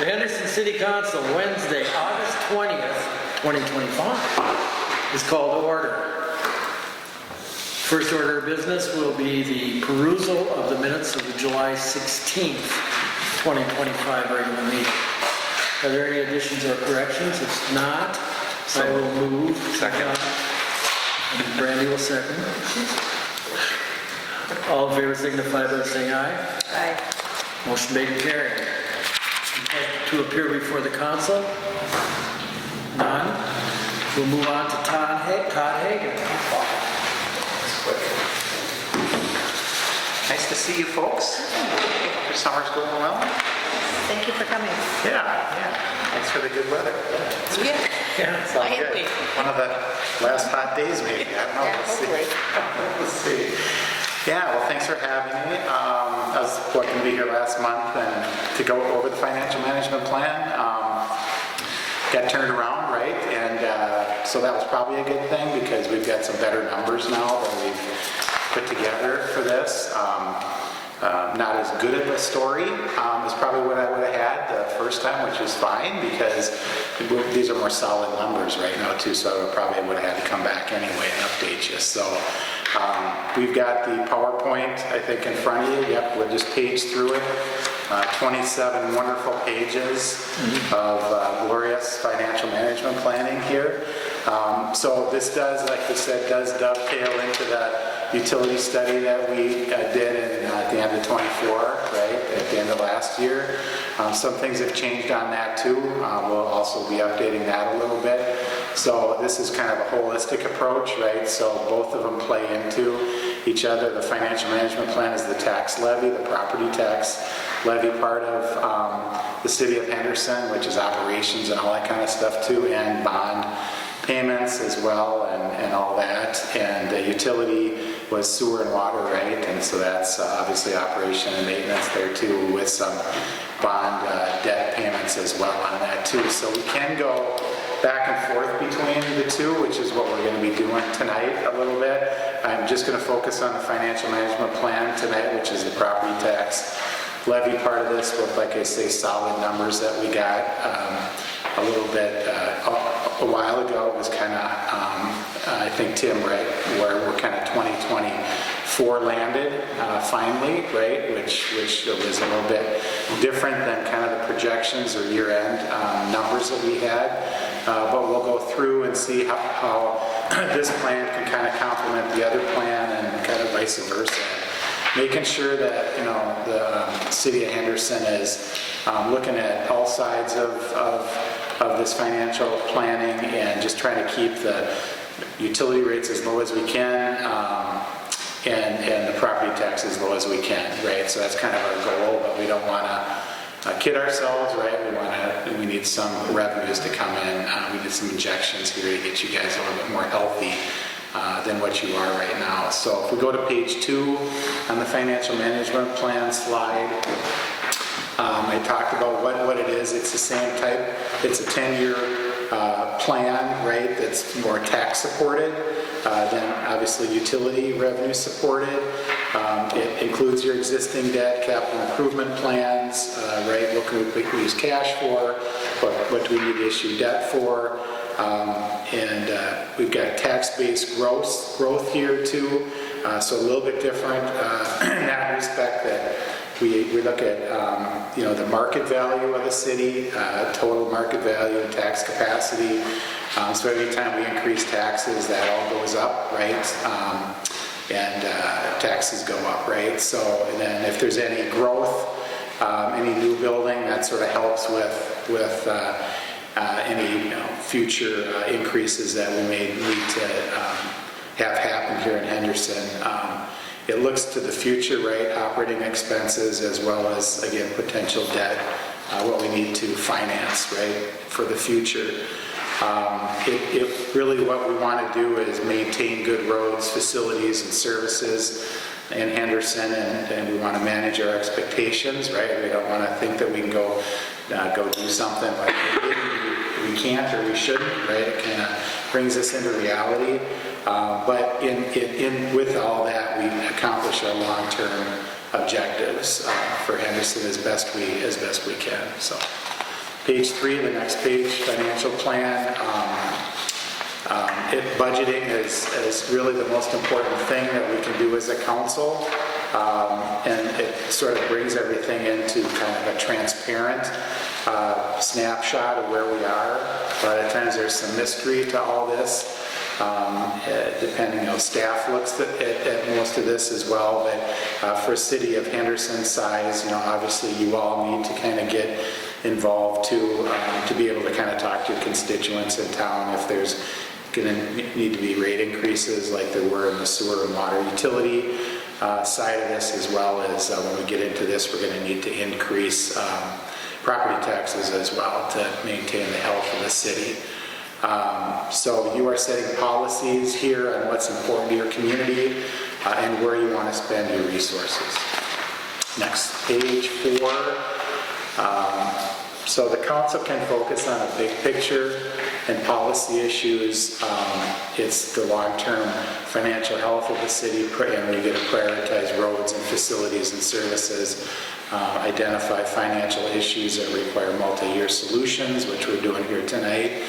The Henderson City Council, Wednesday, August 20th, 2025, is called to order. First order of business will be the perusal of the minutes of the July 16th, 2025 regular meeting. Are there any additions or corrections? If not, I will move. Second. And Brandy will second. All in favor signify by saying aye. Aye. Motion made and carried. To appear before the council? None. We'll move on to Todd Hagan. Nice to see you folks. Your summer's going well? Thank you for coming. Yeah. Thanks for the good weather. Yeah. It's all I good. agree. One of the last hot days maybe. I don't know. Yeah, Let's see. hopefully. Let's see. Yeah, well, thanks for having me. I was lucky to be here last month and to go over the financial management plan. Got turned around, right? And so that was probably a good thing because we've got some better numbers now that we've put together for this. Not as good of a story as probably what I would have had the first time, which is fine because these are more solid numbers right now too, so I probably would have had to come back anyway and update you. So we've got the PowerPoint, I think, in front of you. Yep, we'll just page through it. 27 wonderful pages of glorious financial management planning here. So this does, like we said, does dovetail into the utility study that we did at the end of 24, right, at the end of last year. Some things have changed on that too. We'll also be updating that a little bit. So this is kind of a holistic approach, right? So both of them play into each other. The financial management plan is the tax levy, the property tax levy part of the city of Henderson, which is operations and all that kind of stuff too, and bond payments as well and all that. And the utility was sewer and water, right? And so that's obviously operation and maintenance there too, with some bond debt payments as well on that too. So we can go back and forth between the two, which is what we're going to be doing tonight a little bit. I'm just going to focus on the financial management plan tonight, which is the property tax levy part of this, with, like I say, solid numbers that we got a little bit a while ago. It was kind of, I think, Tim, right, where we're kind of 2024 landed finally, right, which was a little bit different than kind of the projections or year-end numbers that we had. But we'll go through and see how this plan can kind of complement the other plan and kind of vice versa. Making sure that, you know, the city of Henderson is looking at all sides of this financial planning and just trying to keep the utility rates as low as we can and the property tax as low as we can, right? So that's kind of our goal, but we don't want to kid ourselves, right? We need some revenues to come in. We need some injections here to get you guys a little bit more healthy than what you are right now. So if we go to page 2 on the financial management plan slide, I talked about what it is. It's the same type. It's a 10-year plan, right, that's more tax supported than obviously utility revenue supported. It includes your existing debt, capital improvement plans, right, what can we use cash for, what do we need to issue debt for. And we've got tax-based growth here too, so a little bit different in that respect that we look at you know, the market value of the city, total market value and tax capacity. So every time we increase taxes, that all goes up, right? And taxes go up, right? So and then if there's any growth, any new building, that sort of helps with any future increases that we may need to have happen here in Henderson. It looks to the future, right? Operating expenses as well as, again, potential debt, what we need to finance, right, for the future. Really what we want to do is maintain good roads, facilities, and services in Henderson, and we want to manage our expectations, right? We don't want to think that we can go do something like we can't or we shouldn't, right? It kind of brings us into reality. But with all that, we accomplish our long-term objectives for Henderson as best we can. So Page 3, the next page, financial plan. Budgeting is really the most important thing that we can do as a council. And it sort of brings everything into kind of a transparent snapshot of where we are. A lot of times there's some mystery to all this, depending how staff looks at most of this as well. But for a city of Henderson size, obviously you all need to kind of get involved to be able to kind of talk to your constituents in town if there's going to need to be rate increases like there were in the sewer and water utility side of this, as well as when we get into this, we're going to need to increase property taxes as well to maintain the health of the city. So you are setting policies here on what's important to your community and where you want to spend your resources. Next, page 4. So the council can focus on a big picture and policy issues. It's the long-term financial health of the city, and we get to prioritize roads and facilities and services, identify financial issues that require multi-year solutions, which we're doing here tonight.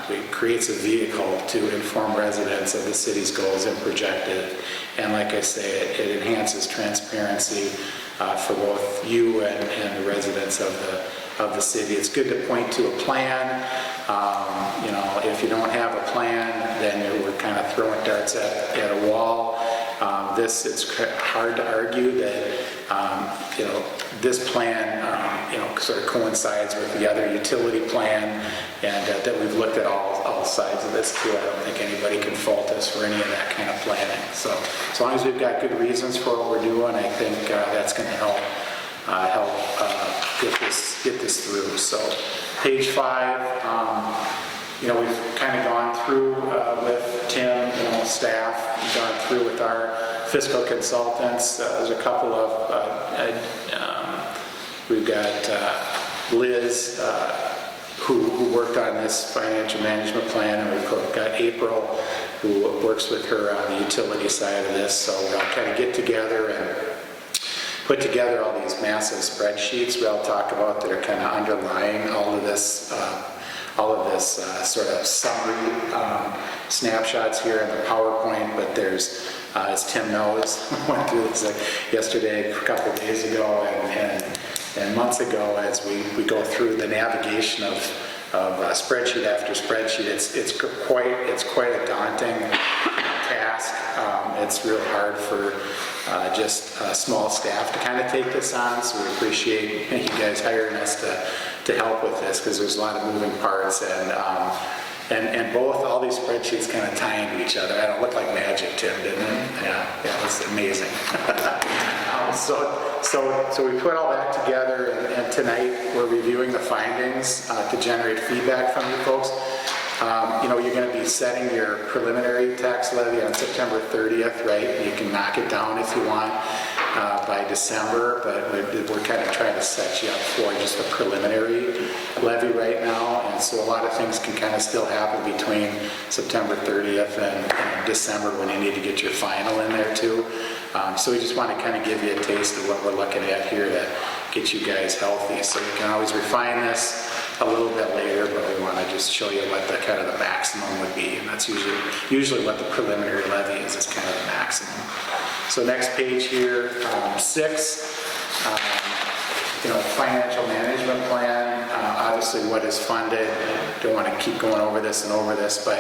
It creates a vehicle to inform residents of the city's goals and projected. And like I say, it enhances transparency for both you and the residents of the city. It's good to point to a plan. If you don't have a plan, then we're kind of throwing darts at a wall. It's hard to argue that this plan sort of coincides with the other utility plan, and that we've looked at all sides of this too. I don't think anybody can fault us for any of that kind of planning. So as long as we've got good reasons for what we're doing, I think that's going to help get this through. So page 5. We've kind of gone through with Tim, staff, gone through with our fiscal consultants. There's a couple of, we've got Liz, who worked on this financial management plan, and we've got April, who works with her on the utility side of this. So we'll kind of get together and put together all these massive spreadsheets we all talk about that are kind of underlying all of this sort of summary snapshots here in the PowerPoint. But there's, as Tim knows, went through this yesterday, a couple of days ago, and months ago, as we go through the navigation of spreadsheet after spreadsheet. It's quite a daunting task. It's real hard for just small staff to kind of take this on, so we appreciate you guys hiring us to help with this, because there's a lot of moving parts, and all these spreadsheets kind of tie into each other. I don't look like magic, Tim, didn't it? Yeah, it's amazing. So we put all that together, and tonight we're reviewing the findings to generate feedback from you folks. You're going to be setting your preliminary tax levy on September 30th, right? You can knock it down if you want by December, but we're kind of trying to set you up for just a preliminary levy right now. And so a lot of things can kind of still happen between September 30th and December, when you need to get your final in there too. So we just want to kind of give you a taste of what we're looking at here to get you guys healthy. So we can always refine this a little bit later, but we want to just show you what the kind of the maximum would be, and that's usually what the preliminary levy is kind of the maximum. So next page here, 6, financial management plan. Obviously, what is funded. I don't want to keep going over this, but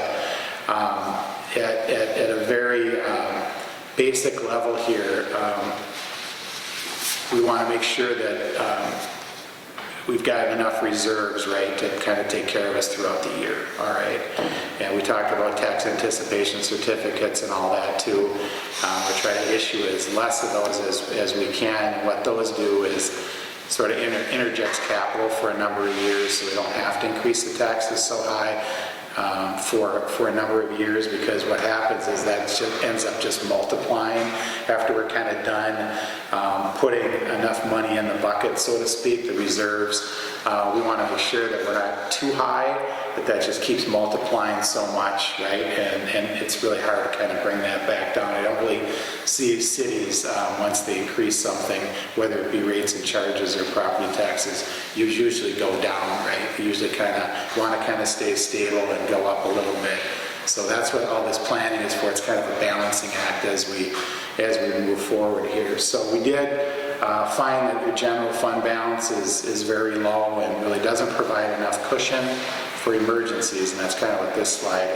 at a very basic level here, we want to make sure that we've got enough reserves, right, to kind of take care of us throughout the year, all right? And we talked about tax anticipation certificates and all that too. We're trying to issue as less of those as we can. What those do is sort of interjects capital for a number of years, so we don't have to increase the taxes so high for a number of years, because what happens is that it just ends up just multiplying after we're kind of done putting enough money in the bucket, so to speak, the reserves. We want to make sure that we're not too high, that just keeps multiplying so much, right? And it's really hard to kind of bring that back down. I don't really see cities, once they increase something, whether it be rates and charges or property taxes, you usually go down, right? You usually kind of want to kind of stay stable and go up a little bit. So that's what all this planning is for. It's kind of a balancing act as we move forward here. So we did find that your general fund balance is very low and really doesn't provide enough cushion for emergencies, and that's kind of what this slide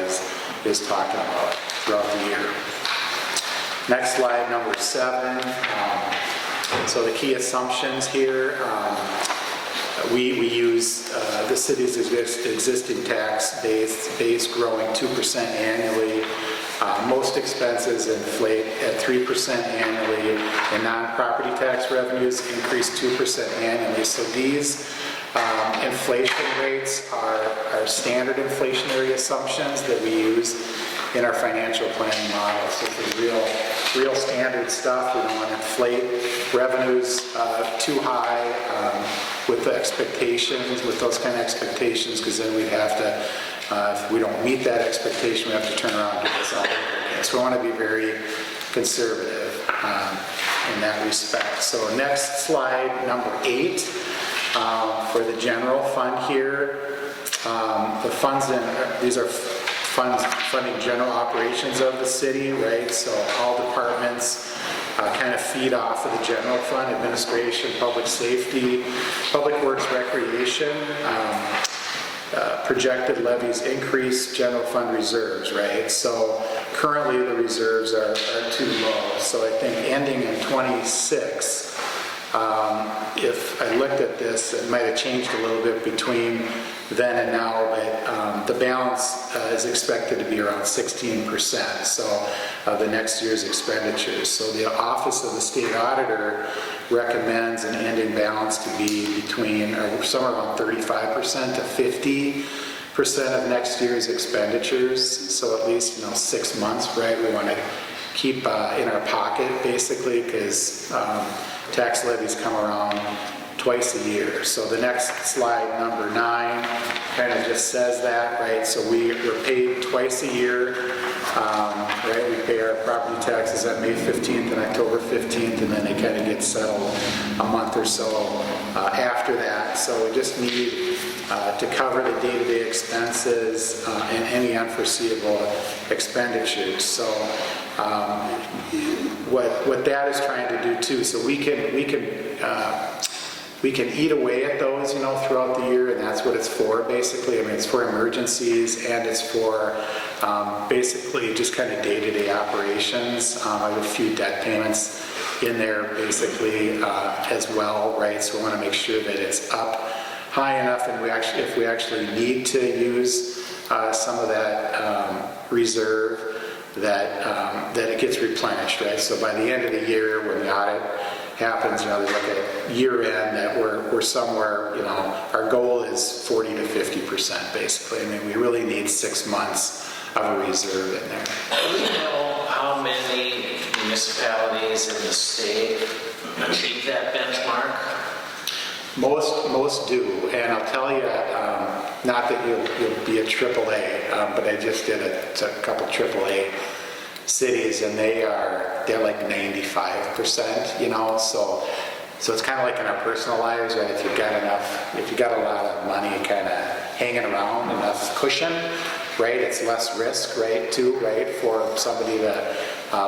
is talking about throughout the year. Next slide, number 7. So the key assumptions here, we use the city's existing tax base growing 2% annually. Most expenses inflate at 3% annually, and non-property tax revenues increase 2% annually. So these inflation rates are standard inflationary assumptions that we use in our financial planning model. So it's real standard stuff. We don't want to inflate revenues too high with the expectations, with those kind of expectations, because then we'd have to, if we don't meet that expectation, we have to turn around and do this all over again. So we want to be very conservative in that respect. So next slide, number 8, for the general fund here. The funds these are funds funding general operations of the city, right? So all departments kind of feed off of the general fund: administration, public safety, public works, recreation. Projected levies increase general fund reserves, right? So currently the reserves are too low. So I think ending in 26, if I looked at this, it might have changed a little bit between then and now, but the balance is expected to be around 16%, so the next year's expenditures. So the Office of the State Auditor recommends an ending balance to be between somewhere around 35% to 50% of next year's expenditures. So at least 6 months, right? We want to keep in our pocket, basically, because tax levies come around twice a year. So the next slide, number 9, kind of just says that, right? So we're paid twice a year, right? We pay our property taxes on May 15th and October 15th, and then they kind of get settled a month or so after that. So we just need to cover the day-to-day expenses and any unforeseeable expenditures. So what that is trying to do too, so we can eat away at those, throughout the year, and that's what it's for, basically. I mean, it's for emergencies, and it's for basically just kind of day-to-day operations. I have a few debt payments in there, basically, as well, right? So we want to make sure that it's up high enough, and if we actually need to use some of that reserve, that it gets replenished, right? So by the end of the year, when the audit happens, they look at year end, that we're somewhere, our goal is 40 to 50%, basically. I mean, we really need 6 months of a reserve in there. Do we know how many municipalities in the state achieve that benchmark? Most do, and I'll tell you, not that you'll be a AAA, but I just did a couple AAA cities, and they're like 95%, so it's kind of like in our personal lives, right? If you've got a lot of money kind of hanging around, enough cushion, right? It's less risk, right, too, right, for somebody to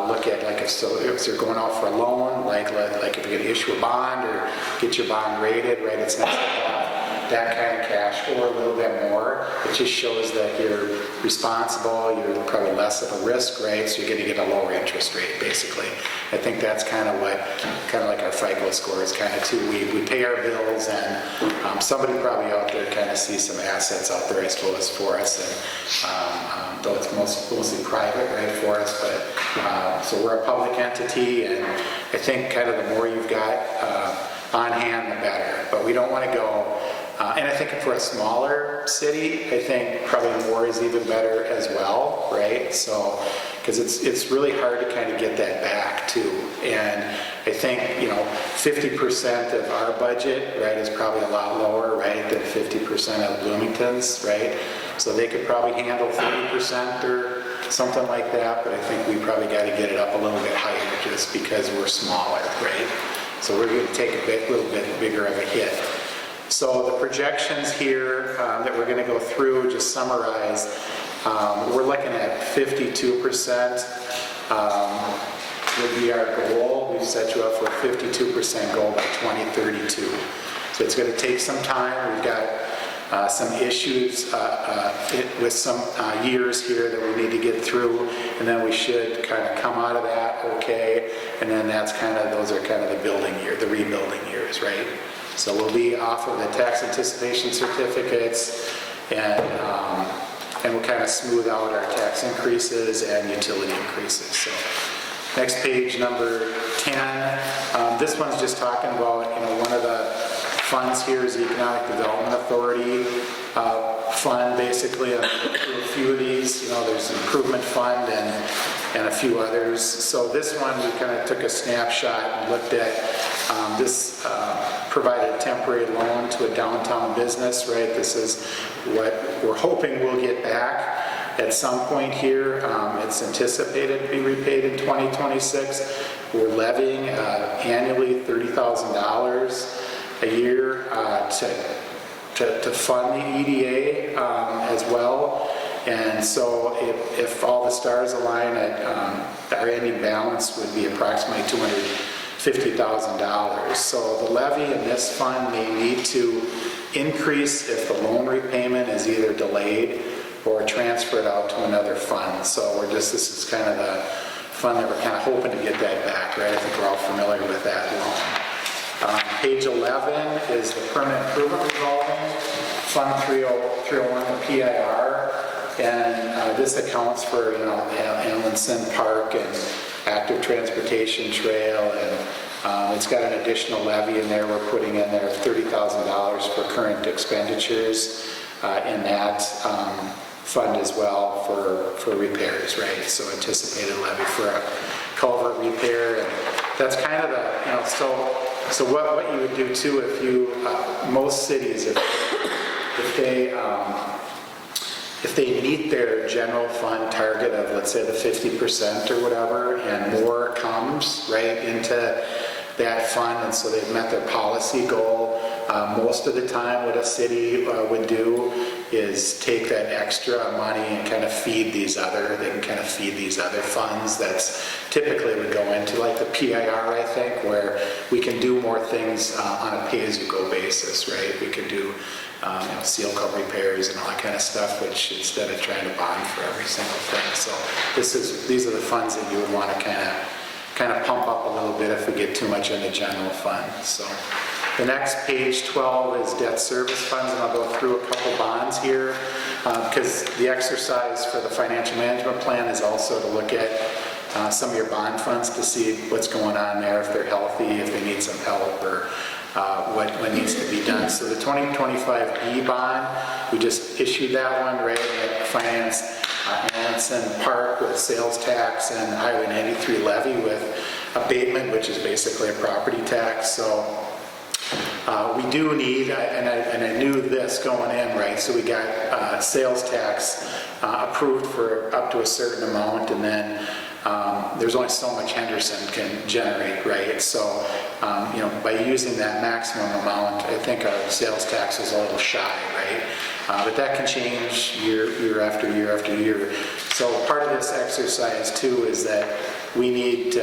look at, like if they're going out for a loan, like if you're going to issue a bond or get your bond rated, right? It's nice to have that kind of cash or a little bit more. It just shows that you're responsible, you're probably less of a risk, right? So you're going to get a lower interest rate, basically. I think that's kind of like our FICO score is kind of too. We pay our bills, and somebody probably out there kind of sees some assets out there, I suppose, for us, and though it's mostly private, right, for us, but so we're a public entity, and I think kind of the more you've got on hand, the better. But we don't want to go And I think for a smaller city, I think probably more is even better as well, right? So, because it's really hard to kind of get that back too. And I think, 50% of our budget, right, is probably a lot lower, right, than 50% of Bloomington's, right? So they could probably handle 30% or something like that, but I think we probably got to get it up a little bit higher just because we're smaller, right? So we're going to take a little bit bigger of a hit. So the projections here that we're going to go through, just summarize, we're looking at 52% would be our goal. We've set you up for a 52% goal by 2032. So it's going to take some time. We've got some issues with some years here that we need to get through, and then we should kind of come out of that okay, and then those are kind of the rebuilding years, right? So we'll be off of the tax anticipation certificates, and we'll kind of smooth out our tax increases and utility increases. So next page, number 10. This one's just talking about, one of the funds here is the Economic Development Authority fund, basically. A few of these, there's an improvement fund and a few others. So this one, we kind of took a snapshot and looked at this provided a temporary loan to a downtown business, right? This is what we're hoping we'll get back at some point here. It's anticipated to be repaid in 2026. We're levying annually $30,000 a year to fund the EDA as well. And so if all the stars align, our ending balance would be approximately $250,000. So the levy in this fund may need to increase if the loan repayment is either delayed or transferred out to another fund. So this is kind of the fund that we're kind of hoping to get that back, right? I think we're all familiar with that loan. Page 11 is the Permanent Improvement Revolving Fund 301, the PIR, and this accounts for Henderson Park and active transportation trail, and it's got an additional levy in there. We're putting in there $30,000 for current expenditures in that fund as well for repairs, right? So anticipated levy for a culvert repair, and that's kind of the so what you would do too if most cities if they meet their general fund target of, let's say, the 50% or whatever, and more comes right into that fund, and so they've met their policy goal, most of the time what a city would do is take that extra money and kind of feed these other funds that's typically would go into like the PIR, I think, where we can do more things on a pay-as-you-go basis, right? We can do seal coat repairs and all that kind of stuff, which instead of trying to bond for every single thing. So these are the funds that you would want to kind of pump up a little bit if we get too much in the general fund. So the next page 12 is debt service funds, and I'll go through a couple bonds here because the exercise for the financial management plan is also to look at some of your bond funds to see what's going on there, if they're healthy, if they need some help, or what needs to be done. So the 2025 bond, we just issued that one, right, at finance Henderson Park with sales tax and Highway 93 levy with abatement, which is basically a property tax. So we do need, and I knew this going in, right, so we got sales tax approved for up to a certain amount, and then there's only so much Henderson can generate, right? So, by using that maximum amount, I think our sales tax is a little shy, right? But that can change year after year after year. So part of this exercise too is that we need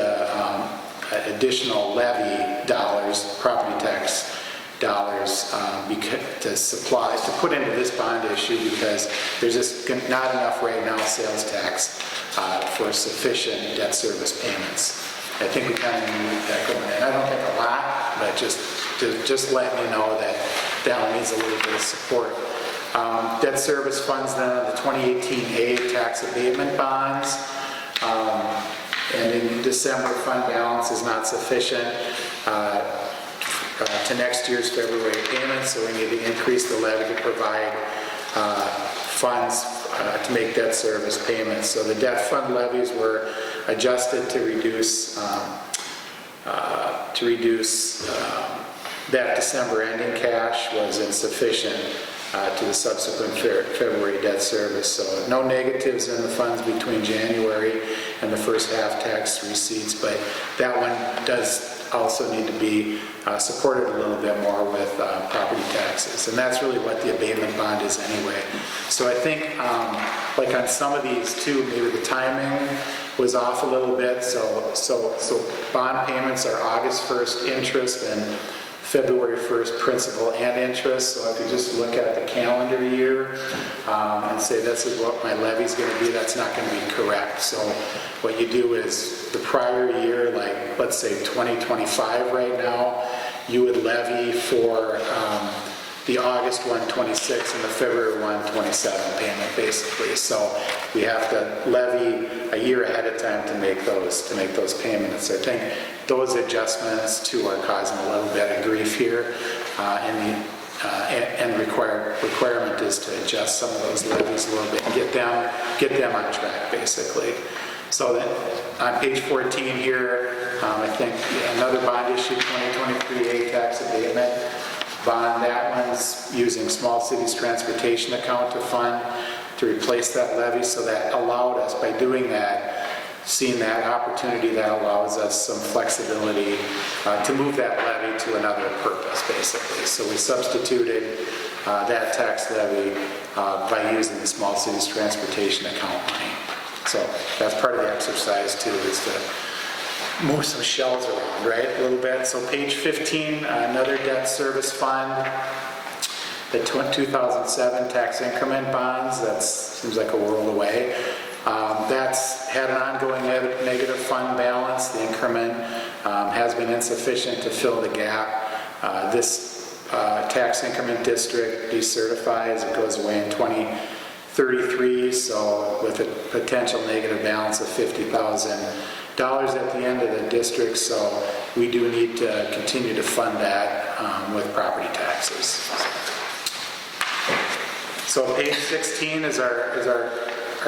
additional levy dollars, property tax dollars to put into this bond issue, because there's just not enough right now sales tax for sufficient debt service payments. I think we kind of need that going in. I don't think a lot, but just letting you know that one needs a little bit of support. Debt service funds then on the 2018 tax abatement bonds. And in December, fund balance is not sufficient to next year's February payments, so we need to increase the levy to provide funds to make debt service payments. So the debt fund levies were adjusted to reduce that December ending cash was insufficient to the subsequent February debt service. So no negatives in the funds between January and the first half tax receipts, but that one does also need to be supported a little bit more with property taxes. And that's really what the abatement bond is anyway. So I think like on some of these too, maybe the timing was off a little bit. So bond payments are August 1st interest and February 1st principal and interest. So if you just look at the calendar year and say this is what my levy is going to be, that's not going to be correct. So what you do is the prior year, like let's say 2025 right now, you would levy for the August 126 and the February 127 payment basically. So we have to levy a year ahead of time to make those payments. I think those adjustments too are causing a little bit of grief here, and the requirement is to adjust some of those levies a little bit and get them on track basically. So then on page 14 here, I think another bond issue, 2023 tax abatement bond. That one's using small cities transportation account to fund to replace that levy. So that allowed us, by doing that, seeing that opportunity, that allows us some flexibility to move that levy to another purpose basically. So we substituted that tax levy by using the small cities transportation account money. So that's part of the exercise too, is to move some shells around, right, a little bit. So page 15, another debt service fund, the 2007 tax increment bonds. That seems like a world away. That's had an ongoing negative fund balance. The increment has been insufficient to fill the gap. This tax increment district decertifies. It goes away in 2033, so with a potential negative balance of $50,000 at the end of the district, so we do need to continue to fund that with property taxes. So page 16 is our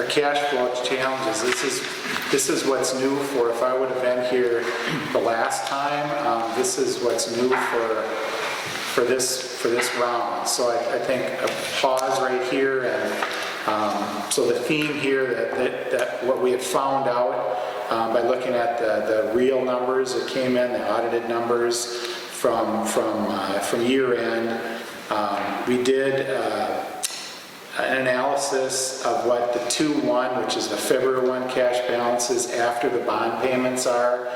cash flow challenges. This is what's new for, if I would have been here the last time, this is what's new for this round. So I think a pause right here, and so the theme here that what we have found out by looking at the real numbers that came in, the audited numbers from year end, we did an analysis of what the 2/1, which is the February 1 cash balances after the bond payments are.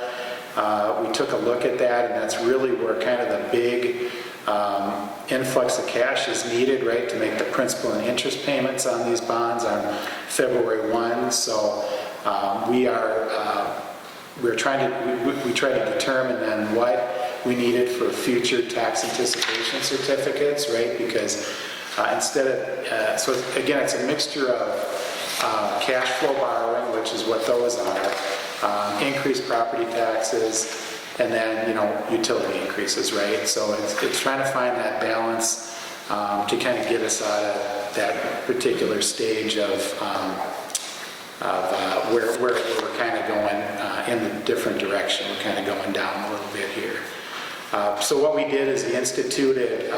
We took a look at that, and that's really where kind of the big influx of cash is needed, right, to make the principal and interest payments on these bonds on February 1. So we tried to determine then what we needed for future tax anticipation certificates, right? Because instead of, so again, it's a mixture of cash flow borrowing, which is what those are, increased property taxes, and then, utility increases, right? So it's trying to find that balance to kind of get us out of that particular stage of where we're kind of going in the different direction. We're kind of going down a little bit here. So what we did is we instituted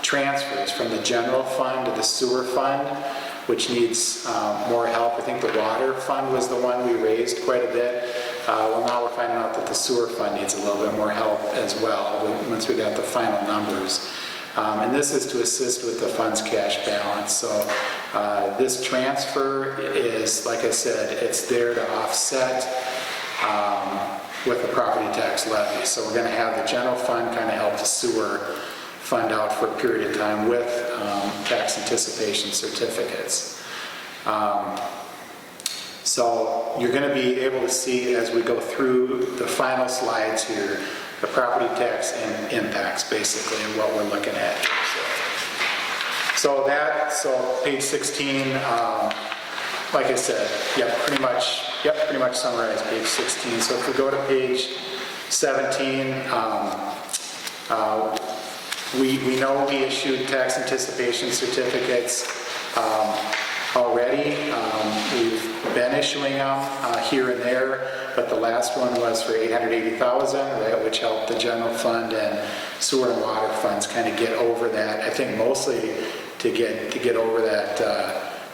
transfers from the general fund to the sewer fund, which needs more help. I think the water fund was the one we raised quite a bit. Well, now we're finding out that the sewer fund needs a little bit more help as well once we got the final numbers. And this is to assist with the fund's cash balance. So this transfer is, like I said, it's there to offset with the property tax levy. So we're going to have the general fund kind of help the sewer fund out for a period of time with tax anticipation certificates. So you're going to be able to see as we go through the final slides here, the property tax impacts basically and what we're looking at here. So page 16, like I said, pretty much summarized page 16. So if we go to page 17, We know we issued tax anticipation certificates already. We've been issuing them here and there, but the last one was for $880,000, right, which helped the general fund and sewer and water funds kind of get over that. I think mostly to get over that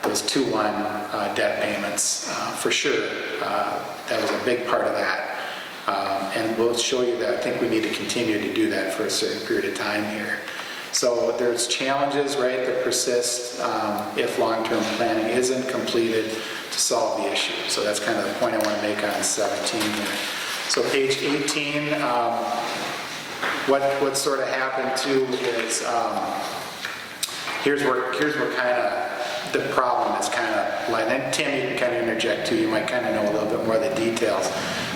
those 2-1 debt payments for sure. That was a big part of that. And we'll show you that I think we need to continue to do that for a certain period of time here. So there's challenges, right, that persist if long-term planning isn't completed to solve the issue. So that's kind of the point I want to make on 17 here. So page 18, what sort of happened too is here's where kind of the problem is kind of like, and Tim, you can kind of interject too. You might kind of know a little bit more of the details.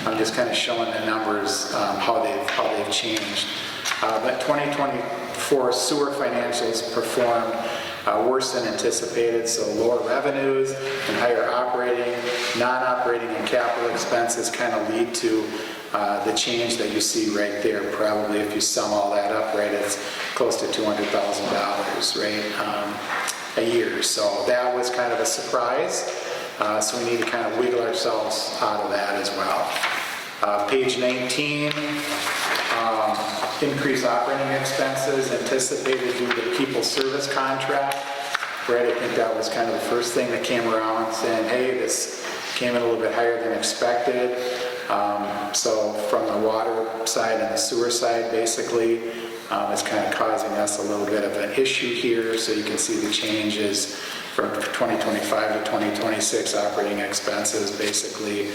I'm just kind of showing the numbers, how they've changed. But 2024 sewer financials performed worse than anticipated, so lower revenues and higher operating, non-operating, and capital expenses kind of lead to the change that you see right there. Probably if you sum all that up, right, it's close to $200,000, right, a year. So that was kind of a surprise. So we need to kind of wiggle ourselves out of that as well. Page 19, increased operating expenses anticipated due to the people service contract. Right, I think that was kind of the first thing that came around saying, hey, this came in a little bit higher than expected. So from the water side and the sewer side, basically, it's kind of causing us a little bit of an issue here. So you can see the changes from 2025 to 2026 operating expenses, basically.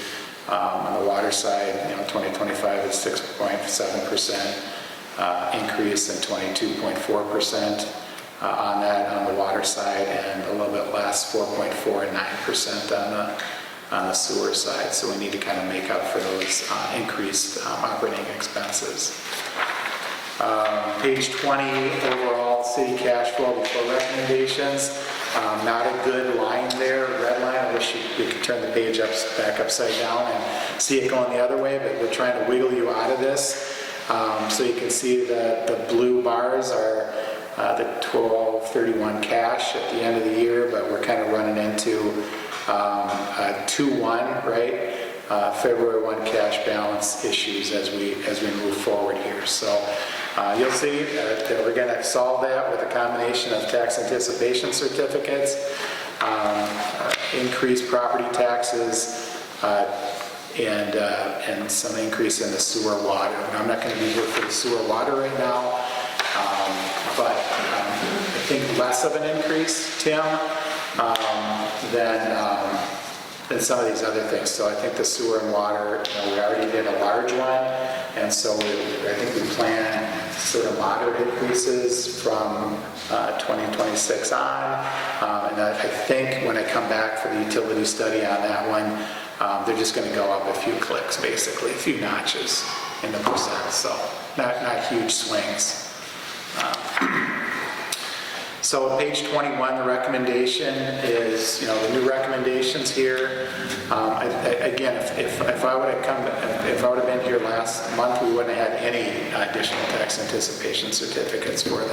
On the water side, 2025 is 6.7% increase and 22.4% on that on the water side, and a little bit less, 4.4 and 9% on the sewer side. So we need to kind of make up for those increased operating expenses. Page 20, overall city cash flow before recommendations. Not a good line there, red line. I wish you could turn the page back upside down and see it going the other way, but we're trying to wiggle you out of this. So you can see the blue bars are the 12/31 cash at the end of the year, but we're kind of running into a 2-1, right? February 1 cash balance issues as we move forward here. So you'll see that we're going to solve that with a combination of tax anticipation certificates, increased property taxes, and some increase in the sewer water. And I'm not going to be here for the sewer water right now, but I think less of an increase, Tim, than some of these other things. So I think the sewer and water, we already did a large one, and so I think we plan sort of moderate increases from 2026 on. And I think when I come back for the utility study on that one, they're just going to go up a few clicks, basically, a few notches in the percent. So not huge swings. So page 21, the recommendation is, the new recommendations here. Again, if I would have been here last month, we wouldn't have had any additional tax anticipation certificates for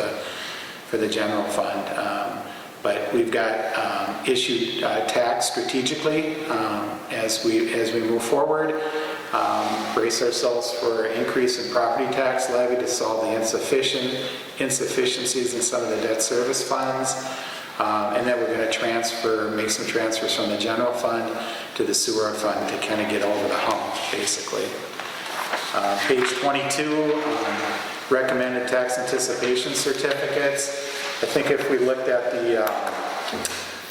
the general fund. But we've got issued tax strategically as we move forward. Brace ourselves for an increase in property tax levy to solve the insufficiencies in some of the debt service funds. And then we're going to make some transfers from the general fund to the sewer fund to kind of get over the hump, basically. Page 22, recommended tax anticipation certificates. I think if we looked at the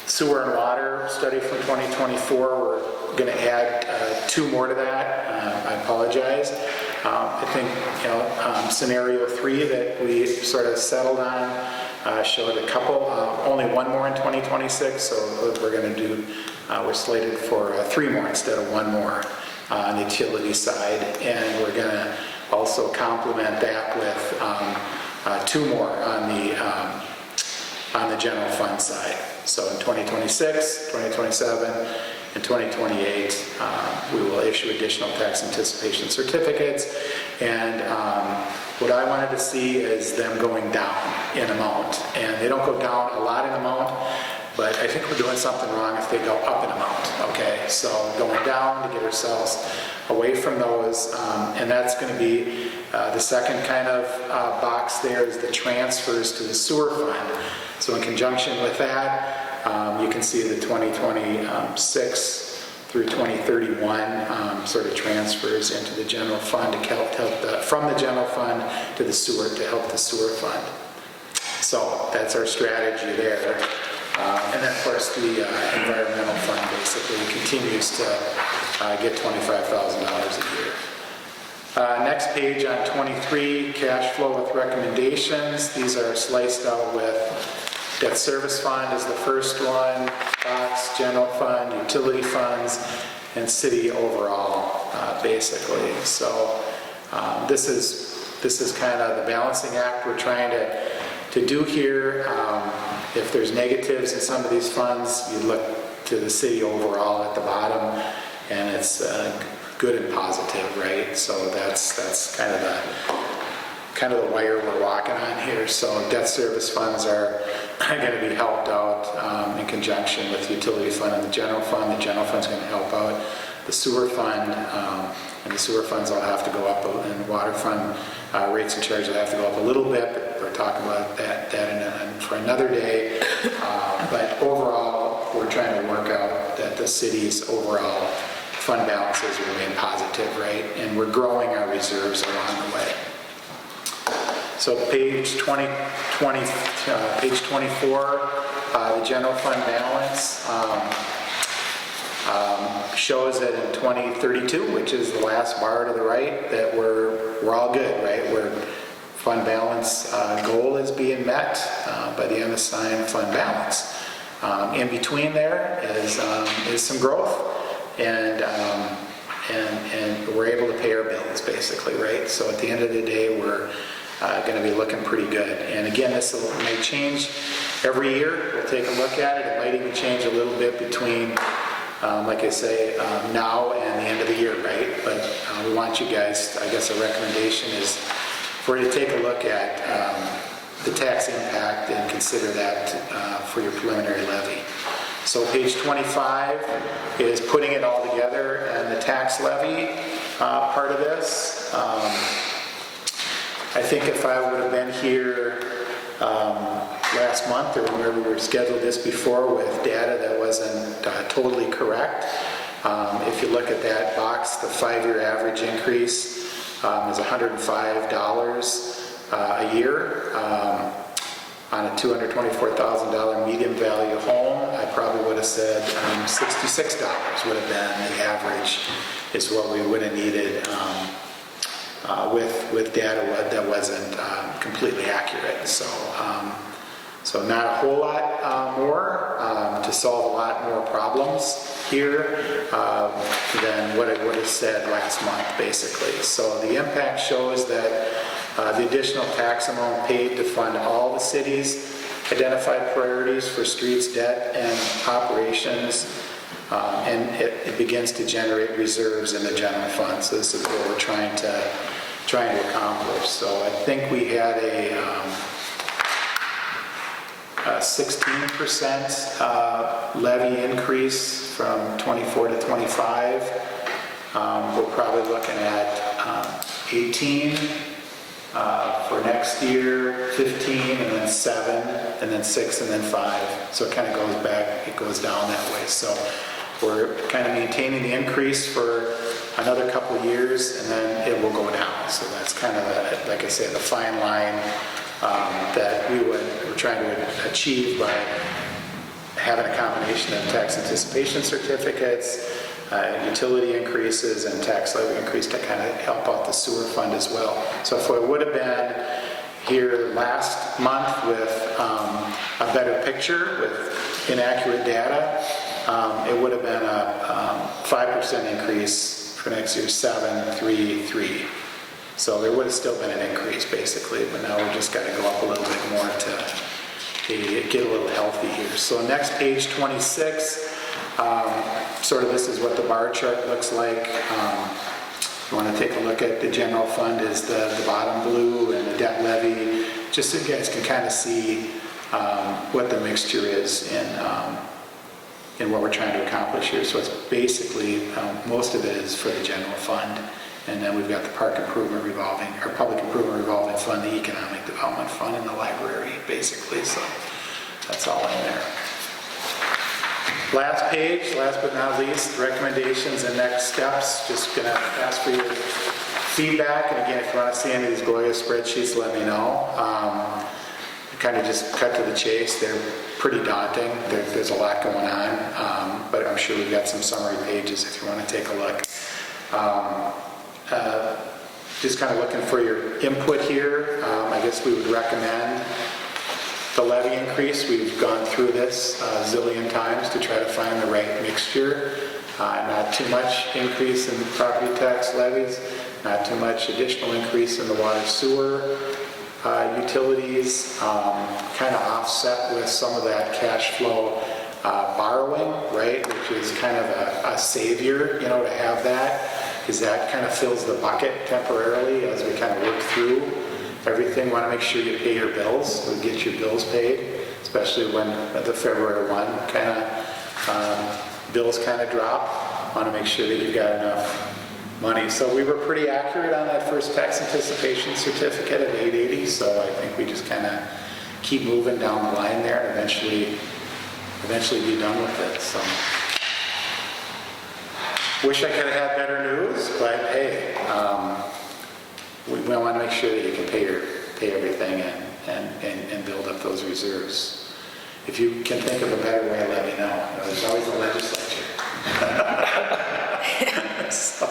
sewer and water study from 2024, we're going to add 2 more to that. I apologize. I think scenario 3 that we sort of settled on showed a couple, only 1 more in 2026. So we're going to do, we're slated for 3 more instead of 1 more on the utility side, and we're going to also complement that with 2 more on the general fund side. So in 2026, 2027, and 2028, we will issue additional tax anticipation certificates, And what I wanted to see is them going down in amount. And they don't go down a lot in amount, but I think we're doing something wrong if they go up in amount, okay? So going down to get ourselves away from those, and that's going to be the second kind of box there is the transfers to the sewer fund. So in conjunction with that, you can see the 2026 through 2031 sort of transfers into the general fund to help from the general fund to the sewer to help the sewer fund. So that's our strategy there. And then of course the environmental fund basically continues to get $25,000 a year. Next page on 23, cash flow with recommendations. These are sliced out with debt service fund is the first one, box, general fund, utility funds, and city overall, basically. So this is kind of the balancing act we're trying to do here. If there's negatives in some of these funds, you look to the city overall at the bottom, and it's good and positive, right? So that's kind of the wire we're walking on here. So debt service funds are going to be helped out in conjunction with the utility fund and the general fund. The general fund's going to help out the sewer fund, and the sewer funds will have to go up, and the water fund rates and charges will have to go up a little bit, but we're talking about that for another day. But overall, we're trying to work out that the city's overall fund balances remain positive, right? And we're growing our reserves along the way. So page 24, the general fund balance shows that in 2032, which is the last bar to the right, that we're all good, right? We're fund balance goal is being met by the unassigned fund balance. In between there is some growth, and we're able to pay our bills basically, right? So at the end of the day, we're going to be looking pretty good. And again, this may change every year. We'll take a look at it. It might even change a little bit between, like I say, now and the end of the year, right? But we want you guys, I guess a recommendation is for you to take a look at the tax impact and consider that for your preliminary levy. So page 25 is putting it all together, and the tax levy part of this. I think if I would have been here last month or whenever we were scheduled this before with data that wasn't totally correct, if you look at that box, the 5-year average increase is $105 a year on a $224,000 medium value home. I probably would have said $66 would have been the average is what we would have needed with data that wasn't completely accurate. So not a whole lot more to solve a lot more problems here than what I would have said last month, basically. So the impact shows that the additional tax amount paid to fund all the city's identified priorities for streets, debt, and operations, and it begins to generate reserves in the general fund. So this is what we're trying to accomplish. So I think we had a 16% levy increase from 24 to 25. We're probably looking at 18 for next year, 15, and then 7, and then 6, and then 5. So it kind of goes back, it goes down that way. So we're kind of maintaining the increase for another couple of years, and then it will go down. So that's kind of, like I said, the fine line that we're trying to achieve by having a combination of tax anticipation certificates, utility increases, and tax levy increase to kind of help out the sewer fund as well. So if I would have been here last month with a better picture with inaccurate data, it would have been a 5% increase for next year, 7, 3, 3. So there would have still been an increase basically, but now we're just got to go up a little bit more to get a little healthy here. So next page 26, sort of this is what the bar chart looks like. you want to take a look at the general fund is the bottom blue, and the debt levy, just so you guys can kind of see what the mixture is in what we're trying to accomplish here. So it's basically, most of it is for the general fund. And then we've got the park improvement revolving, or public improvement revolving fund, the economic development fund, and the library, basically. So that's all in there. Last page, last but not least, recommendations and next steps. Just gonna ask for your feedback. And again, if you want to see any of these glorious spreadsheets, let me know. Kind of just cut to the chase. They're pretty daunting. There's a lot going on, but I'm sure we've got some summary pages if you want to take a look. Just kind of looking for your input here. I guess we would recommend the levy increase. We've gone through this a zillion times to try to find the right mixture. Not too much increase in property tax levies, not too much additional increase in the water sewer utilities, kind of offset with some of that cash flow borrowing, right, which is kind of a savior, to have that, because that kind of fills the bucket temporarily as we kind of work through everything. We want to make sure you pay your bills, so get your bills paid, especially when at the February 1 kind of bills kind of drop. Want to make sure that you've got enough money. So we were pretty accurate on that first tax anticipation certificate of 880, so I think we just kind of keep moving down the line there and eventually be done with it. So wish I could have had better news, but hey, we want to make sure that you can pay everything and build up those reserves. If you can think of a better way, let me know. There's always the legislature. So,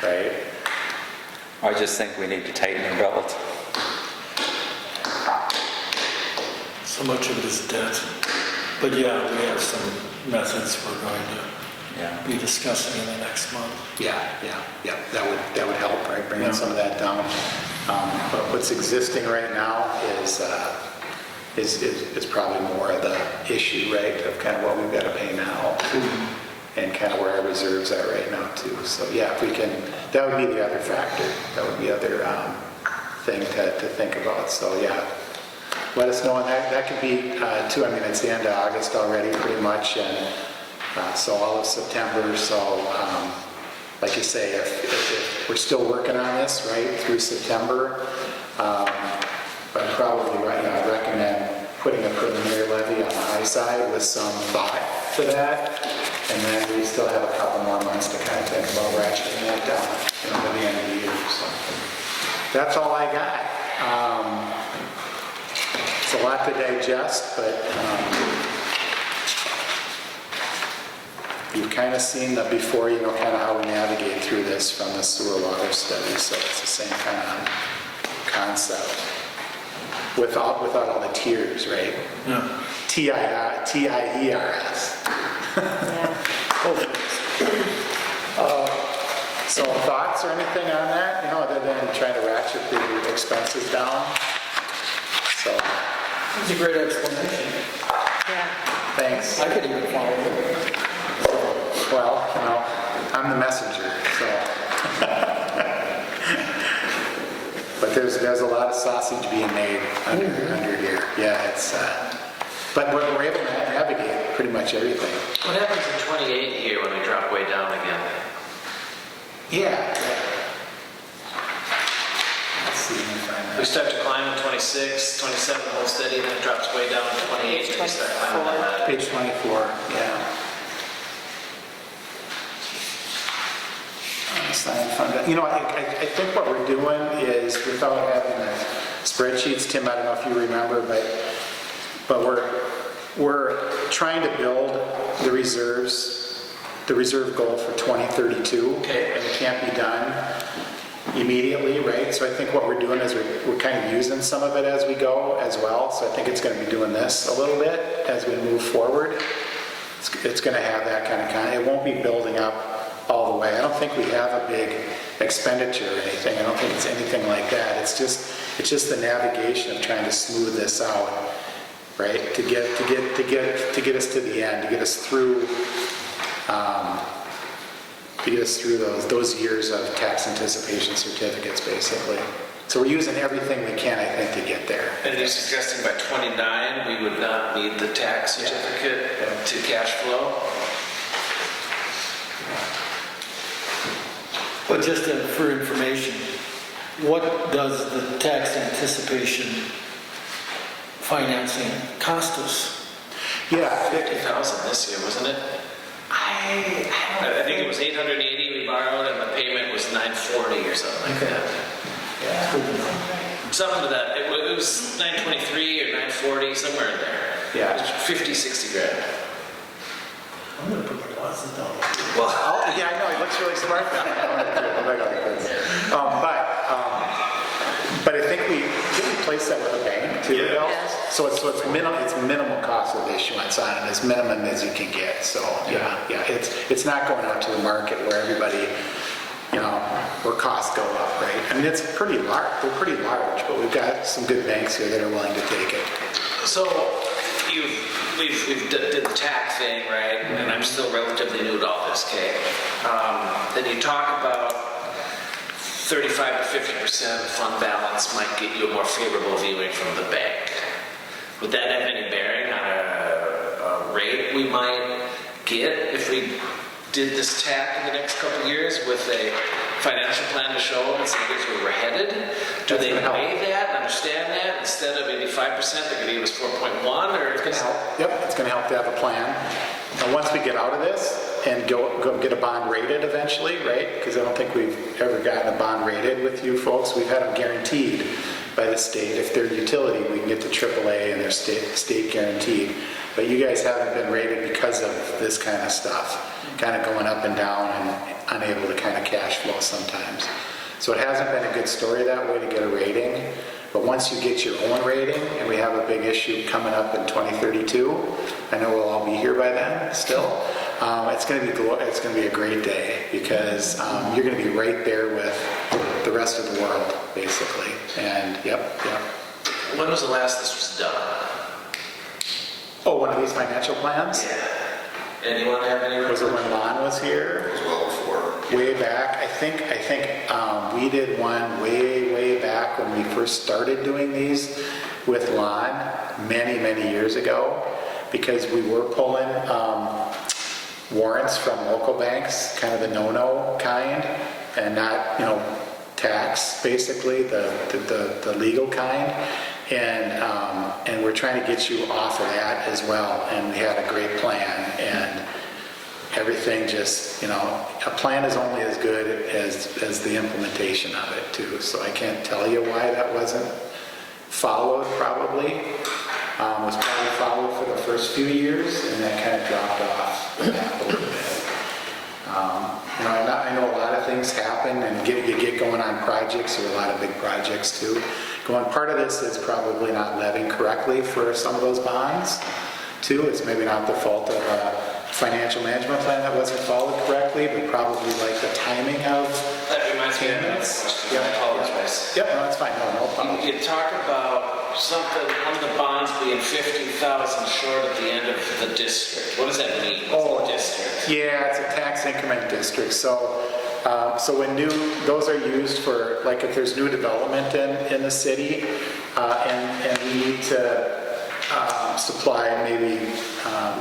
right? I just think we need to tighten our belt. So much of it is debt. But yeah, we have some methods we're going to be discussing in the next month. Yeah. That would help, right? Bringing some of that down. But what's existing right now is probably more of the issue, right? Of kind of what we've got to pay now. And kind of where our reserves are right now too. So yeah, if we can, that would be the other factor. That would be the other thing to think about. So yeah, let us know. And that could be too. I mean, it's the end of August already pretty much, and so all of September. So like you say, if we're still working on this right through September, but probably right now I'd recommend putting a preliminary levy on the high side with some thought to that. And then we still have a couple more months to kind of think about ratcheting that down, by the end of the year. So that's all I got. It's a lot to digest, but you've kind of seen that before, kind of how we navigate through this from the sewer water study. So it's the same kind of concept without all the tiers, right? Yeah. TIERS. So thoughts or anything on that, other than trying to ratchet the expenses down? So, It's a great explanation. Yeah. thanks. I could even follow it. Well, I'm the messenger, so. But there's a lot of sausage being made under here. Yeah, it's, but we're able to navigate pretty much everything. What happens in 28 here when we drop way down again? Yeah. Let's see if I find We that. start to climb in 26, 27, hold steady, then it drops way down to 28, and we start climbing on that. Page 24, yeah. Unassigned fund. I think what we're doing is, without having the spreadsheets, Tim, I don't know if you remember, but we're trying to build the reserve goal for 2032. Okay. And it can't be done immediately, right? So I think what we're doing is we're kind of using some of it as we go as well. So I think it's going to be doing this a little bit as we move forward. It's going to have that kind of, it won't be building up all the way. I don't think we have a big expenditure or anything. I don't think it's anything like that. It's just the navigation of trying to smooth this out, right? To get us to the end, to get us through to get us through those years of tax anticipation certificates, basically. So we're using everything we can, I think, to get there. And you're suggesting by 29, we would not need the tax certificate to cash flow? But just for information, what does the tax anticipation financing cost us? Yeah, 50,000 this year, wasn't it? I think it was 880 we borrowed, and the payment was 940 or something like that. Something to that. It was 923 or 940, somewhere in there. Yeah. It was 50, 60 grand. I'm gonna put my glasses down. Well, yeah, I know, he looks really smart. But I think we place that with a bank too. Yeah. Bill? So it's minimal cost of issuance on it, as minimum as you can get. So yeah, it's not going out to the market where everybody, where costs go up, right? I mean, it's pretty large. They're pretty large, but we've got some good banks here that are willing to take it. so we've did the tax thing, right? And I'm still relatively new to all this, okay? Then you talk about 35 to 50% fund balance might get you a more favorable viewing from the bank. Would that have any bearing on a rate we might get if we did this tack in the next couple of years with a financial plan to show them and say, here's where we're headed? Do they weigh that and understand that? Instead of 85%, they're going to give us 4.1, or it's going to help? Yep, it's going to help to have a plan. And once we get out of this and go get a bond rated eventually, right? Because I don't think we've ever gotten a bond rated with you folks. We've had them guaranteed by the state. If they're utility, we can get to AAA and they're state guaranteed. But you guys haven't been rated because of this kind of stuff, kind of going up and down and unable to kind of cash flow sometimes. So it hasn't been a good story that way to get a rating. But once you get your own rating, and we have a big issue coming up in 2032, I know we'll all be here by then still. It's going to be a great day because you're going to be right there with the rest of the world, basically. And yep. When was the last this was done? Oh, one of these financial plans? Yeah. Anyone have any? Was it when Lon was here? It was well before. Way back. I think we did one way back when we first started doing these with Lon many years ago, because we were pulling warrants from local banks, kind of the no-no kind, and not tax, basically the legal kind. And we're trying to get you off of that as well. And we had a great plan, and everything just, a plan is only as good as the implementation of it too. So I can't tell you why that wasn't followed probably. It was probably followed for the first few years, and then kind of dropped off a little bit. I know a lot of things happen, and you get going on projects, or a lot of big projects too. Part of this is probably not levying correctly for some of those bonds too. It's maybe not the fault of a financial management plan that wasn't followed correctly, but probably like the timing of That reminds me of another payments. question. I apologize. Yep, no, it's fine. No problem. You talk about something, one of the bonds being 50,000 short at the end of the district. What does that mean? What's the district? Yeah, it's a tax increment district. So when those are used for, like if there's new development in the city, and we need to supply maybe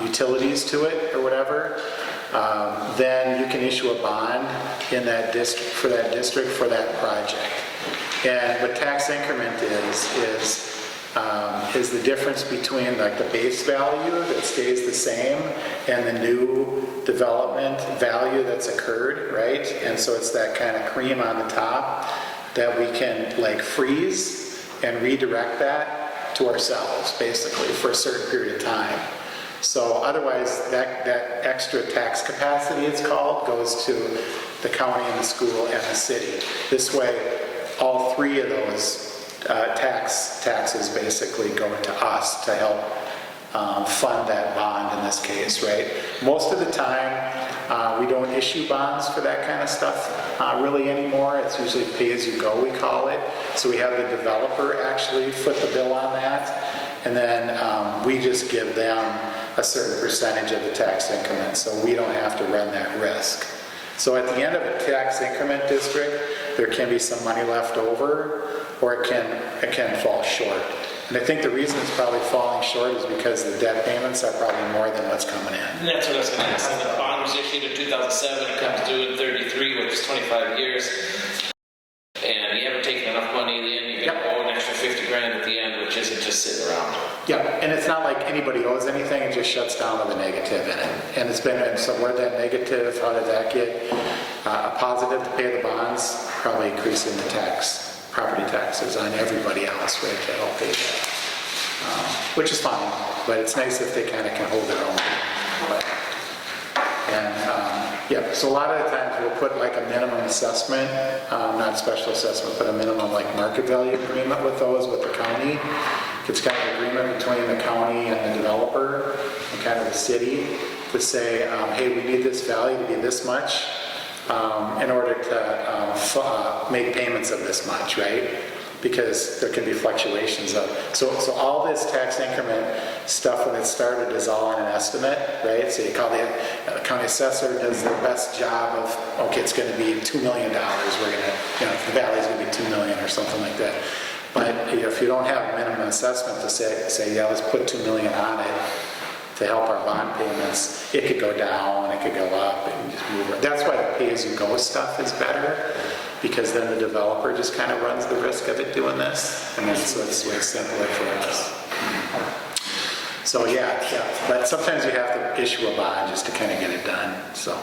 utilities to it or whatever, then you can issue a bond in that district for that project. And what tax increment is the difference between like the base value that stays the same and the new development value that's occurred, right? And so it's that kind of cream on the top that we can like freeze and redirect that to ourselves basically for a certain period of time. So otherwise that extra tax capacity, it's called, goes to the county and the school and the city. This way all three of those taxes basically go to us to help fund that bond in this case, right? Most of the time, we don't issue bonds for that kind of stuff really anymore. It's usually pay as you go, we call it. So we have the developer actually foot the bill on that, and then we just give them a certain percentage of the tax increment, so we don't have to run that risk. So at the end of a tax increment district, there can be some money left over, or it can fall short. And I think the reason it's probably falling short is because the debt payments are probably more than what's coming in. And that's what I was going to ask. The bond was issued in 2007, it comes due in 33, which is 25 years. And you haven't taken enough money in, you're going to owe an extra 50 grand at the end, which isn't just sitting around. Yeah, and it's not like anybody owes anything, it just shuts down with a negative in it. And it's been, and so where that negative, how did that get a positive to pay the bonds? Probably increasing the tax, property taxes on everybody else, right, to help pay that. Which is fine, but it's nice if they kind of can hold their own. Yeah, so a lot of the times we'll put like a minimum assessment, not special assessment, but a minimum like market value agreement with those with the county. It's kind of an agreement between the county and the developer and kind of the city to say, hey, we need this value to be this much in order to make payments of this much, right? Because there can be fluctuations of, so all this tax increment stuff when it started is all on an estimate, right? So you call the county assessor does their best job of, okay, it's going to be $2 million. We're going to, the valley's going to be $2 million or something like that. But if you don't have a minimum assessment to say, yeah, let's put $2 million on it to help our bond payments, it could go down, it could go up, and just move it. That's why the pay-as-you-go stuff is better, because then the developer just kind of runs the risk of it doing this, and that's what's way simpler for us. So yeah, but sometimes you have to issue a bond just to kind of get it done, so.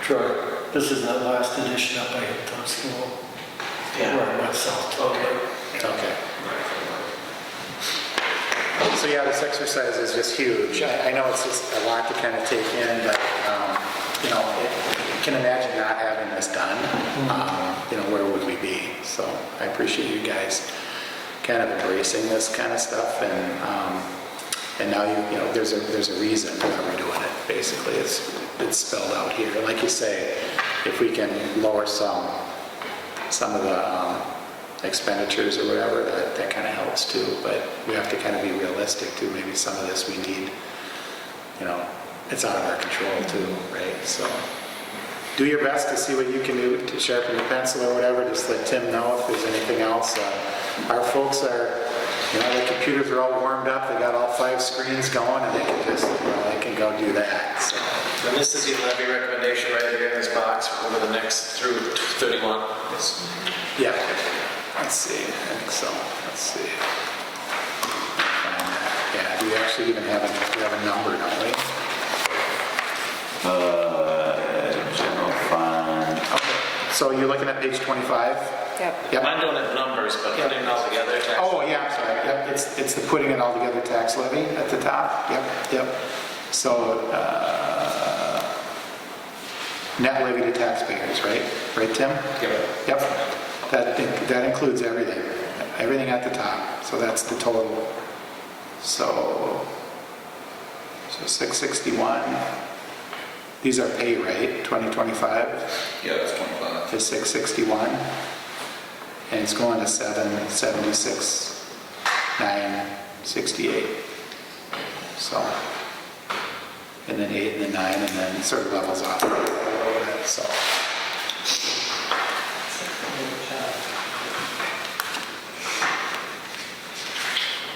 Troy, this is the last edition up by Hilltop School. Yeah. Where I went south. Okay. So yeah, this exercise is just huge. I know it's just a lot to kind of take in, but you can imagine not having this done. Where would we be? So I appreciate you guys kind of embracing this kind of stuff, and now there's a reason why we're doing it. Basically, it's spelled out here. Like you say, if we can lower some of the expenditures or whatever, that kind of helps too. But we have to kind of be realistic too. Maybe some of this we need, it's out of our control too, right? So do your best to see what you can do to sharpen your pencil or whatever. Just let Tim know if there's anything else. Our folks are, the computers are all warmed up. They got all 5 screens going, and they can just, they can go do that. So. And this is your levy recommendation right here in this box over the next through 31. Yes. Yeah. Let's see. I think so. Let's see. Yeah. Do we actually even have a number, don't we? General fund. Okay. So you're looking at page 25? Yep. Mine don't have numbers, but putting it all together. Oh, yeah, I'm sorry. Yep. It's the putting it all together tax levy at the top. Yep. So net levy to taxpayers, right? Right, Tim? Yep. That includes everything at the top. So that's the total. So 661. These are pay, right? 2025? Yeah, that's 25. Is 661. And it's going to 776, 968. So, and then 8 and then 9, and then it sort of levels off. So.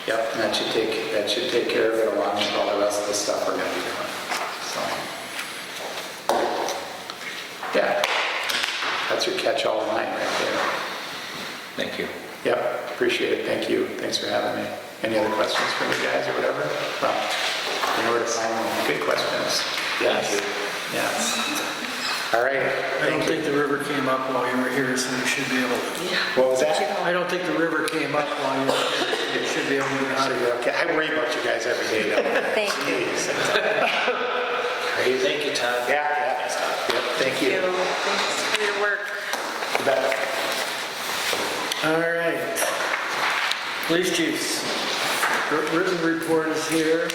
Yep, and that should take care of it along with all the rest of the stuff we're going to be doing. So, yeah, that's your catch-all line right there. Thank you. Yep, appreciate it. Thank you. Thanks for having me. Any other questions from you guys or whatever? Well, you know where to find me. Good questions. Yes. Yes. All right. I don't think the river came up while you were here, so you should be able to. What was that? I don't think the river came up while you were here. You should be able to get out of here. Okay, I worry about you guys every day though. Thank you. Jeez. Crazy. Thank you, Todd. Yeah. Yep, thank you. Thanks for your work. You bet. All right. Police chiefs, written report is here.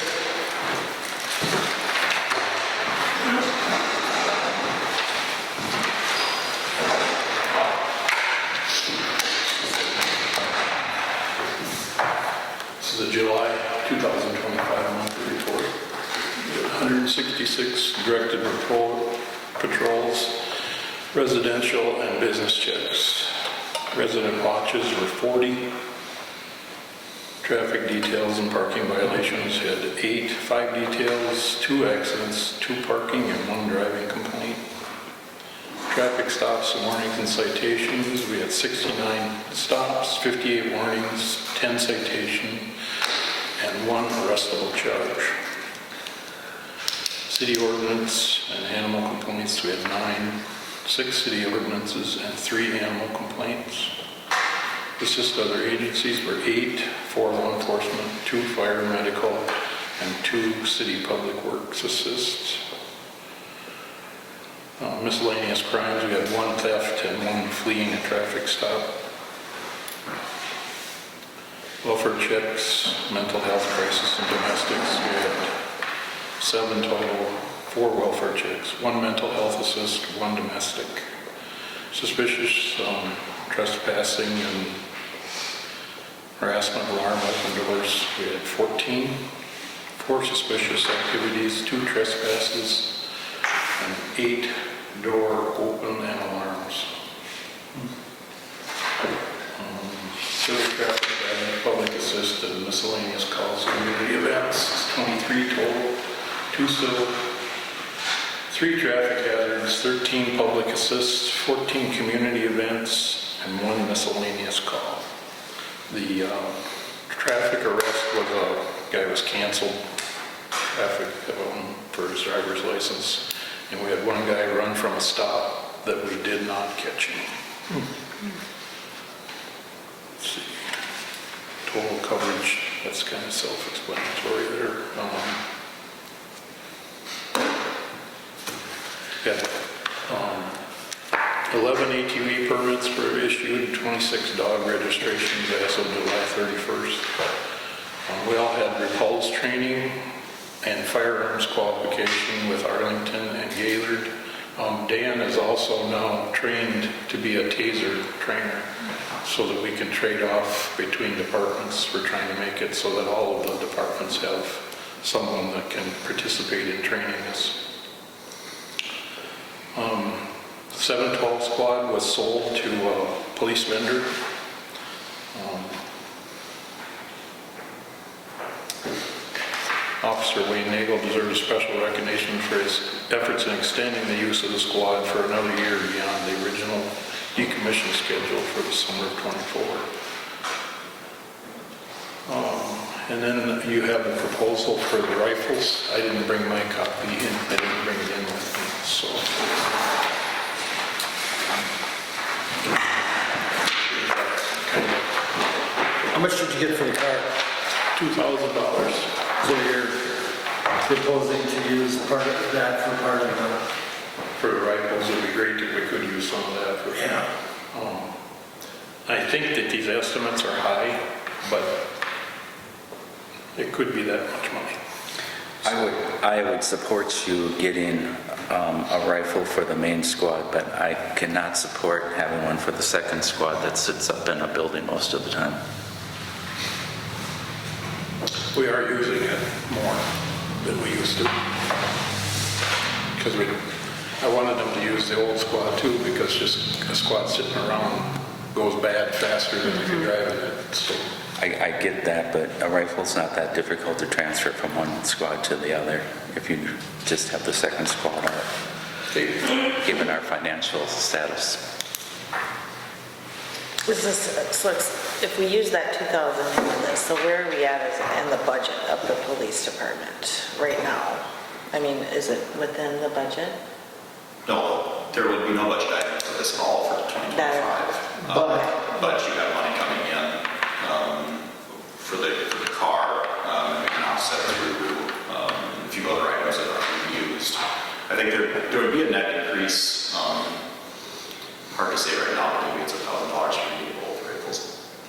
This is a July 2025 monthly report. 166 directed patrols, residential and business checks. Resident watches were 40. Traffic details and parking violations had 8, 5 details, 2 accidents, 2 parking, and 1 driving complaint. Traffic stops, warnings, and citations, we had 69 stops, 58 warnings, 10 citations, and 1 arrestable charge. City ordinance and animal complaints, we had 9, 6 city ordinances, and 3 animal complaints. Assist other agencies were 8, 4 law enforcement, 2 fire medical, and 2 city public works assists. Miscellaneous crimes, we had 1 theft and 1 fleeing a traffic stop. Welfare checks, mental health crisis and domestics, we had 7 total, 4 welfare checks, 1 mental health assist, 1 domestic. Suspicious trespassing and harassment alarm open doors, we had 14. 4 suspicious activities, 2 trespasses, and 8 door open and alarms. Civil traffic and public assist and miscellaneous calls, community events, 23 total, 2 civil, 3 traffic hazards, 13 public assists, 14 community events, and 1 miscellaneous call. The traffic arrest was a guy was canceled traffic for his driver's license, and we had 1 guy run from a stop that we did not catch him. Let's see. Total coverage, that's kind of self-explanatory there. Yeah. 11 ATV permits were issued, 26 dog registrations as of July 31st. We all had repulse training and firearms qualification with Arlington and Gaylord. Dan is also now trained to be a taser trainer so that we can trade off between departments. We're trying to make it so that all of the departments have someone that can participate in training us. 712 squad was sold to a police vendor. Officer Wayne Nagel deserves special recognition for his efforts in extending the use of the squad for another year beyond the original decommission schedule for the summer of '24. And then you have the proposal for the rifles. I didn't bring my copy in. I didn't bring it in with me, so. How much did you get for the car? $2,000. So you're proposing to use part of that for part of the... For the rifles, it'd be great if we could use some of that. For Yeah. I think that these estimates are high, but it could be that much money. I would support you getting a rifle for the main squad, but I cannot support having one for the second squad that sits up in a building most of the time. We are using it more than we used to. Because I wanted them to use the old squad too, because just a squad sitting around goes bad faster than if you're driving it. So I get that, but a rifle's not that difficult to transfer from one squad to the other if you just have the second squad out, given our financial status. Is this, so if we use that 2,000 in this, so where are we at in the budget of the police department right now? I mean, is it within the budget? No, there would be no budget item for this at all for 2025. But you have money coming in for the car, and we can offset through a few other items that are being used. I think there would be a net increase. Hard to say right now, but maybe it's $1,000 for both rifles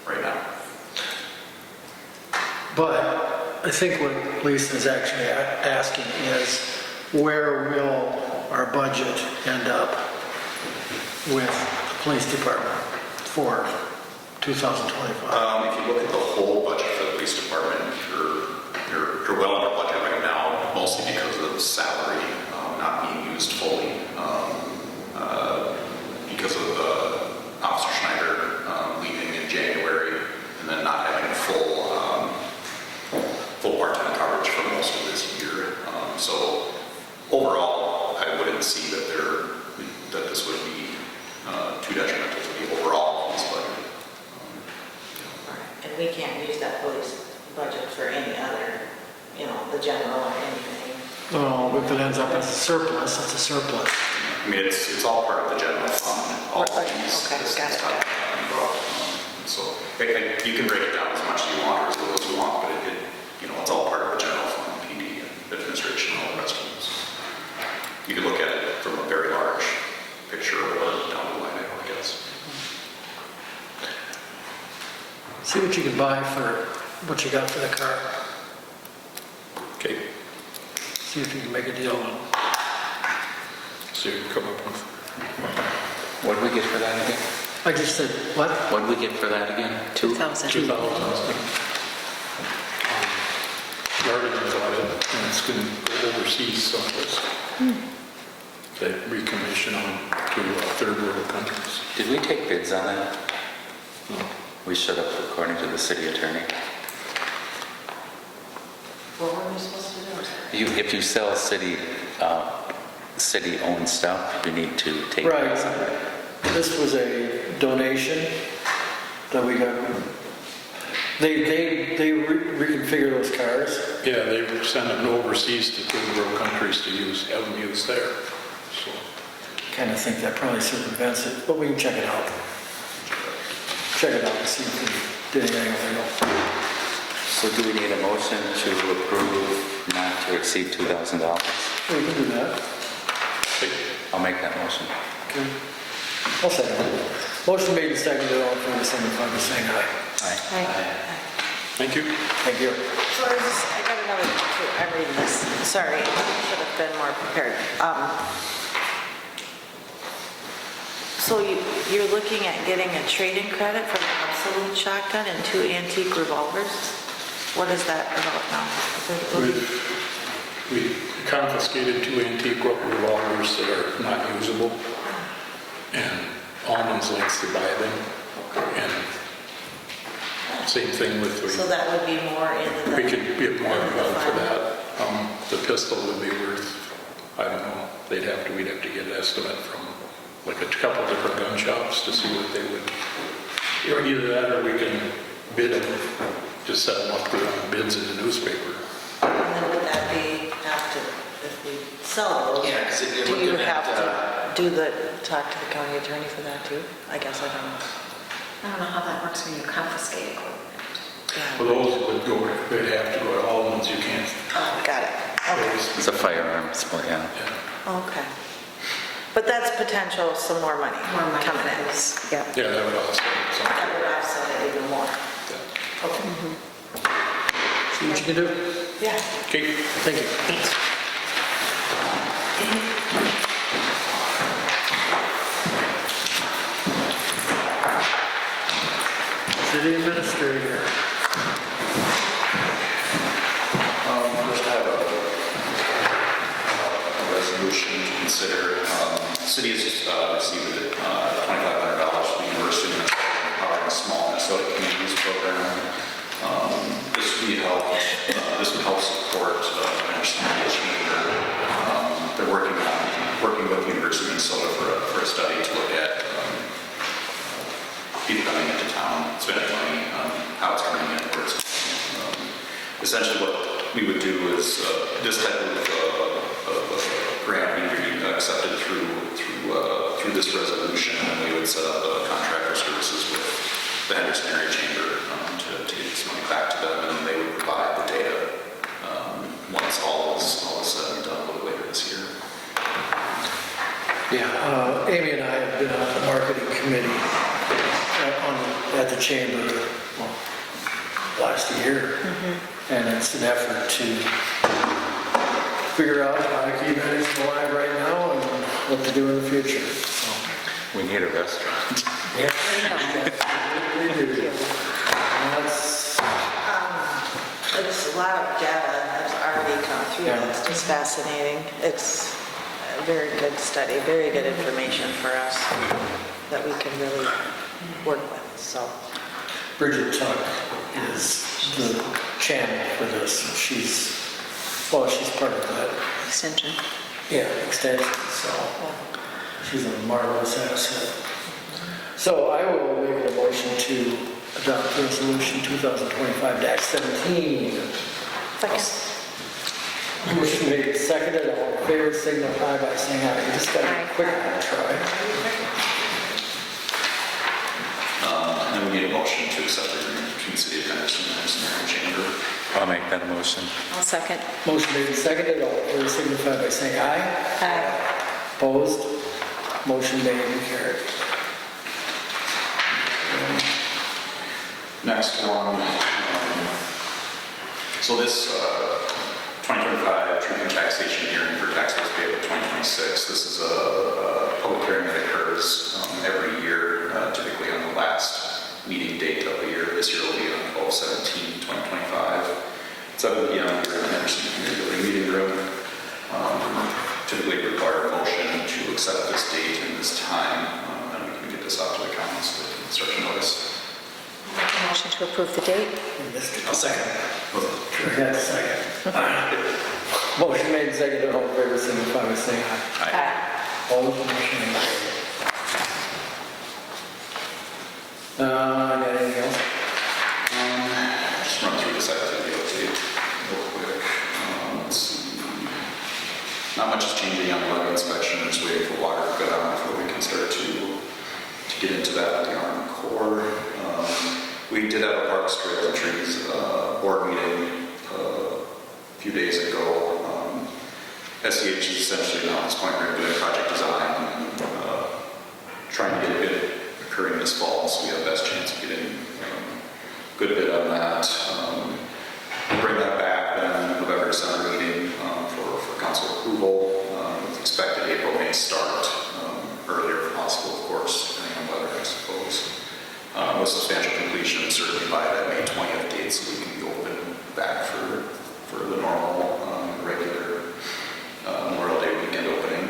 right now. But I think what Lisa is actually asking is, where will our budget end up with the police department for 2025? If you look at the whole budget for the police department, you're well under budget right now, mostly because of salary not being used fully. Well, if it ends up as a surplus, it's a surplus. I mean, it's all part of the general fund, all Okay, these. got it, got it. So, you can break it down as much as you want or as little as you want, but it's all part of the general fund, PD, and administration, and all the rest of it. So, you can look at it from a very large picture or down the line, I guess. See what you can buy for what you got for the car. Okay, See if you can make a deal on it. so you come up with, What did we get for that again? I just said, what? What did we get for that again? 2,000. 2,000. Gardens on it, and it's going to go overseas someplace. They recommission them to third world countries. Did we take bids on that? We should have, according to the city attorney. What were we supposed to do? If you sell city-owned stuff, you need to take Right. bids on it. This was a donation that we got. They reconfigure those cars. Yeah, they send them overseas to third world countries to have them used there. So, Kind of think that probably circumvents it, but we can check it out. Check it out and see if we did anything illegal. So do we need a motion to approve not to exceed $2,000? We can do that. I'll make that motion. Okay. I'll second it. Motion made and seconded, all in favor, signify by saying aye. Aye. thank you. Thank you. So I got another, I'm reading this, sorry, should have been more prepared. So you're looking at getting a trade-in credit for an obsolete shotgun and 2 antique revolvers? What is that about now? We confiscated 2 antique revolvers that are not usable, and Almonds likes to buy them. And same thing with, So that would be more into the... we could get more for that. The pistol would be worth, I don't know, we'd have to get an estimate from like a couple different gun shops to see what they would, either that or we can bid them, just set them up on bids in the newspaper. And then would that be after, if we sell those? Yeah, 'cause you're Do you looking at, have to talk to the county attorney for that too? I guess I don't know. I don't know how that works when you confiscate equipment. Well, those would go, they'd have to go to Almonds, you can't. Got it. Okay. It's a firearm split, yeah. Okay. But that's potential, some more money More money coming in. for this. Yep. Yeah, that would also, That would offset it even more. Okay. See what you can do. Yeah. okay. Thank you. City Administrator. First, I have a resolution to consider. The city has just received $2,500 from the University of Minnesota empowering small Minnesota communities program. This would help support Henderson. They're working with the University of Minnesota for a study to look at people coming into town, spending money, how it's coming in, where it's going. Essentially what we would do is this type of grant would be accepted through this resolution, and we would set up contractor services with the Henderson Area Chamber to get this money back to them, and they would provide the data once all is said and done a little later this year. Yeah, Amy and I have been on the marketing committee at the chamber, well, last year. And it's an effort to figure out how to keep Henderson alive right now and what to do in the future. So, We need a restaurant. yeah. We do. And that's, It's a lot of data that's already come through. Yeah. It's just fascinating. It's a very good study, very good information for us that we can really work with, so. Bridget Tuck is the channel for this. She's part of that. Extension. Yeah, extension, so she's a marvelous asset. So I will make a motion to adopt resolution 2025-17. Thanks. Motion made and seconded, all in favor, signify by saying aye. You just gotta be quick on it, Troy. And then we need a motion to accept the agreement between City of Henderson and Henderson Area Chamber. I'll make that a motion. I'll second. Motion made and seconded, all in favor, signify by saying aye. Aye. Opposed? Motion made and carried. Next one, so this 2025 truth and taxation hearing for taxes payable 2026, this is a public hearing that occurs every year, typically on the last meeting date of the year. This year will be on 12/17/2025, 7 p.m. here in the Henderson Community Meeting Room. Typically require a motion to accept this date and this time, and we can get this out to the counties to start to notice. Make a motion to approve the date. I'll second. Go ahead, second. Motion made and seconded, all in favor, signify by saying aye. Aye. Opposed? Motion made and carried. Got anything else? Just run through this activity update real quick. Let's see. Not much is changing on the levy inspection. We're just waiting for water to go down before we can start to get into that with the Army Corps. We did have a Parks, Trails and Trees board meeting a few days ago. SEH is essentially now at this point we're doing project design and trying to get a bid occurring this fall, so we have the best chance of getting a good bid on that. We'll bring that back then November, December meeting for council approval with expected April, May start, earlier if possible, of course, depending on weather, I suppose. With substantial completion certainly by that May 20th date, so we can be open back for the normal, regular Memorial Day weekend opening.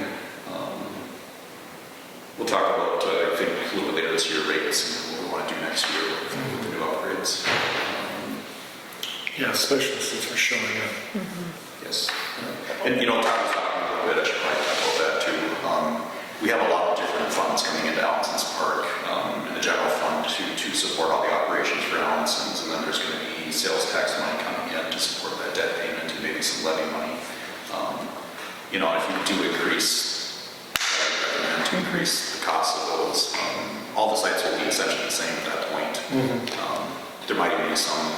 We'll talk about, I think, a little bit later this year, rates and what we want to do next year with the new upgrades. Yeah, especially since we're showing up. Yes. And Tom was talking a little bit, I should probably talk about that too. We have a lot of different funds coming into Allison's Park in the general fund to support all the operations for Allison's, and then there's going to be sales tax money coming in to support that debt payment and maybe some levy money. If you do increase, I recommend to increase the cost of those. All the sites will be essentially the same at that point. There might even be some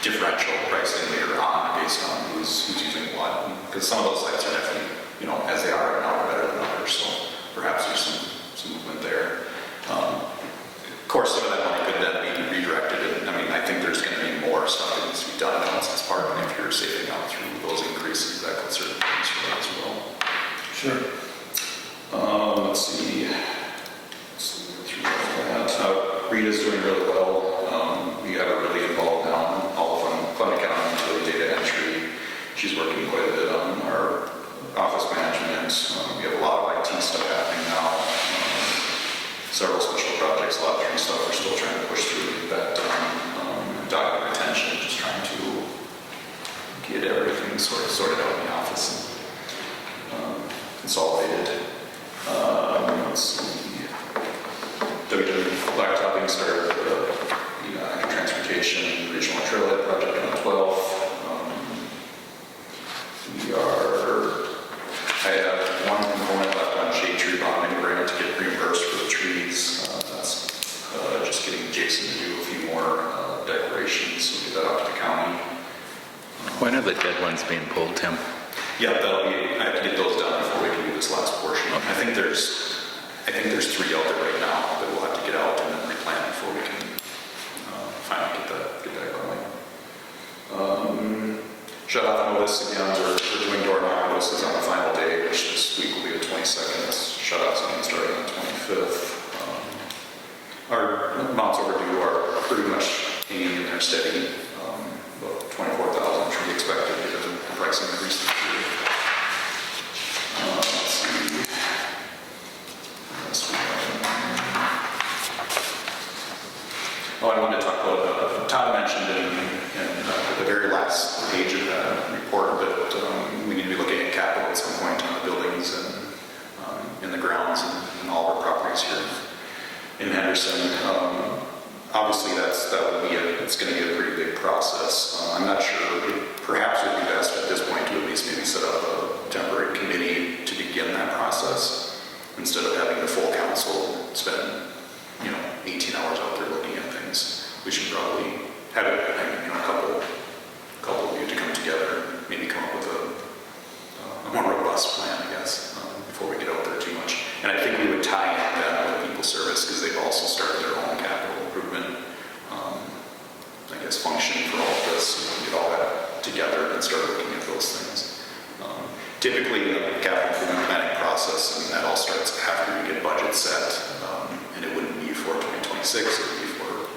differential pricing later on based on who's using what, because some of those sites are definitely, as they are right now, are better than others, so perhaps there's some movement there. Of course, some of that money could then be redirected, and I think there's going to be more stuff that needs to be done in Allison's Park, and if you're saving out through those increases, that could certainly be used for that as well. Sure. Let's see. Through that. Rita's doing really well. We got her really involved now in all the fund accounting, utility data entry. She's working quite a bit on our office management. We have a lot of IT stuff happening now. Several special projects, a lot of tree stuff. We're still trying to push through to get that done. Document retention, just trying to get everything sort of sorted out in the office and consolidated. Let's see. WW blacktopping started the transportation regional trailhead project on the 12th. I have one component left on shade tree bonding grant to get reimbursed for the trees. That's just getting Jason to do a few more decorations, so we'll get that out to the county. When are the dead ones being pulled, Tim? Yeah, I have to get those done before we can do this last portion. I think there's 3 out there right now that we'll have to get out and then replant before we can finally get that going. Shut off notice again. We're doing door knock notices on the final day, which this week will be the 22nd. Shut offs again starting on the 25th. Our amounts overdue are pretty much hanging in there steady. About 24,000 should be expected given the price increase this year. Let's see. I wanted to talk about, Todd mentioned in the very last page of that report that we need to be looking at capital at some point on the buildings and in the grounds and all of our properties here in Henderson. Obviously, it's going to be a pretty big process. I'm not sure, perhaps it would be best at this point to at least maybe set up a temporary committee to begin that process, instead of having the full council spend, 18 hours out there looking at things. We should probably have a couple of you to come together, maybe come up with a more robust plan, I guess, before we get out there too much. And I think we would tie in that with people service, because they've also started their own capital improvement, function for all of this, get all that together and start looking at those things. Typically, the capital improvement planning process, that all starts after you get budget set, and it wouldn't be for 2026, it would be for the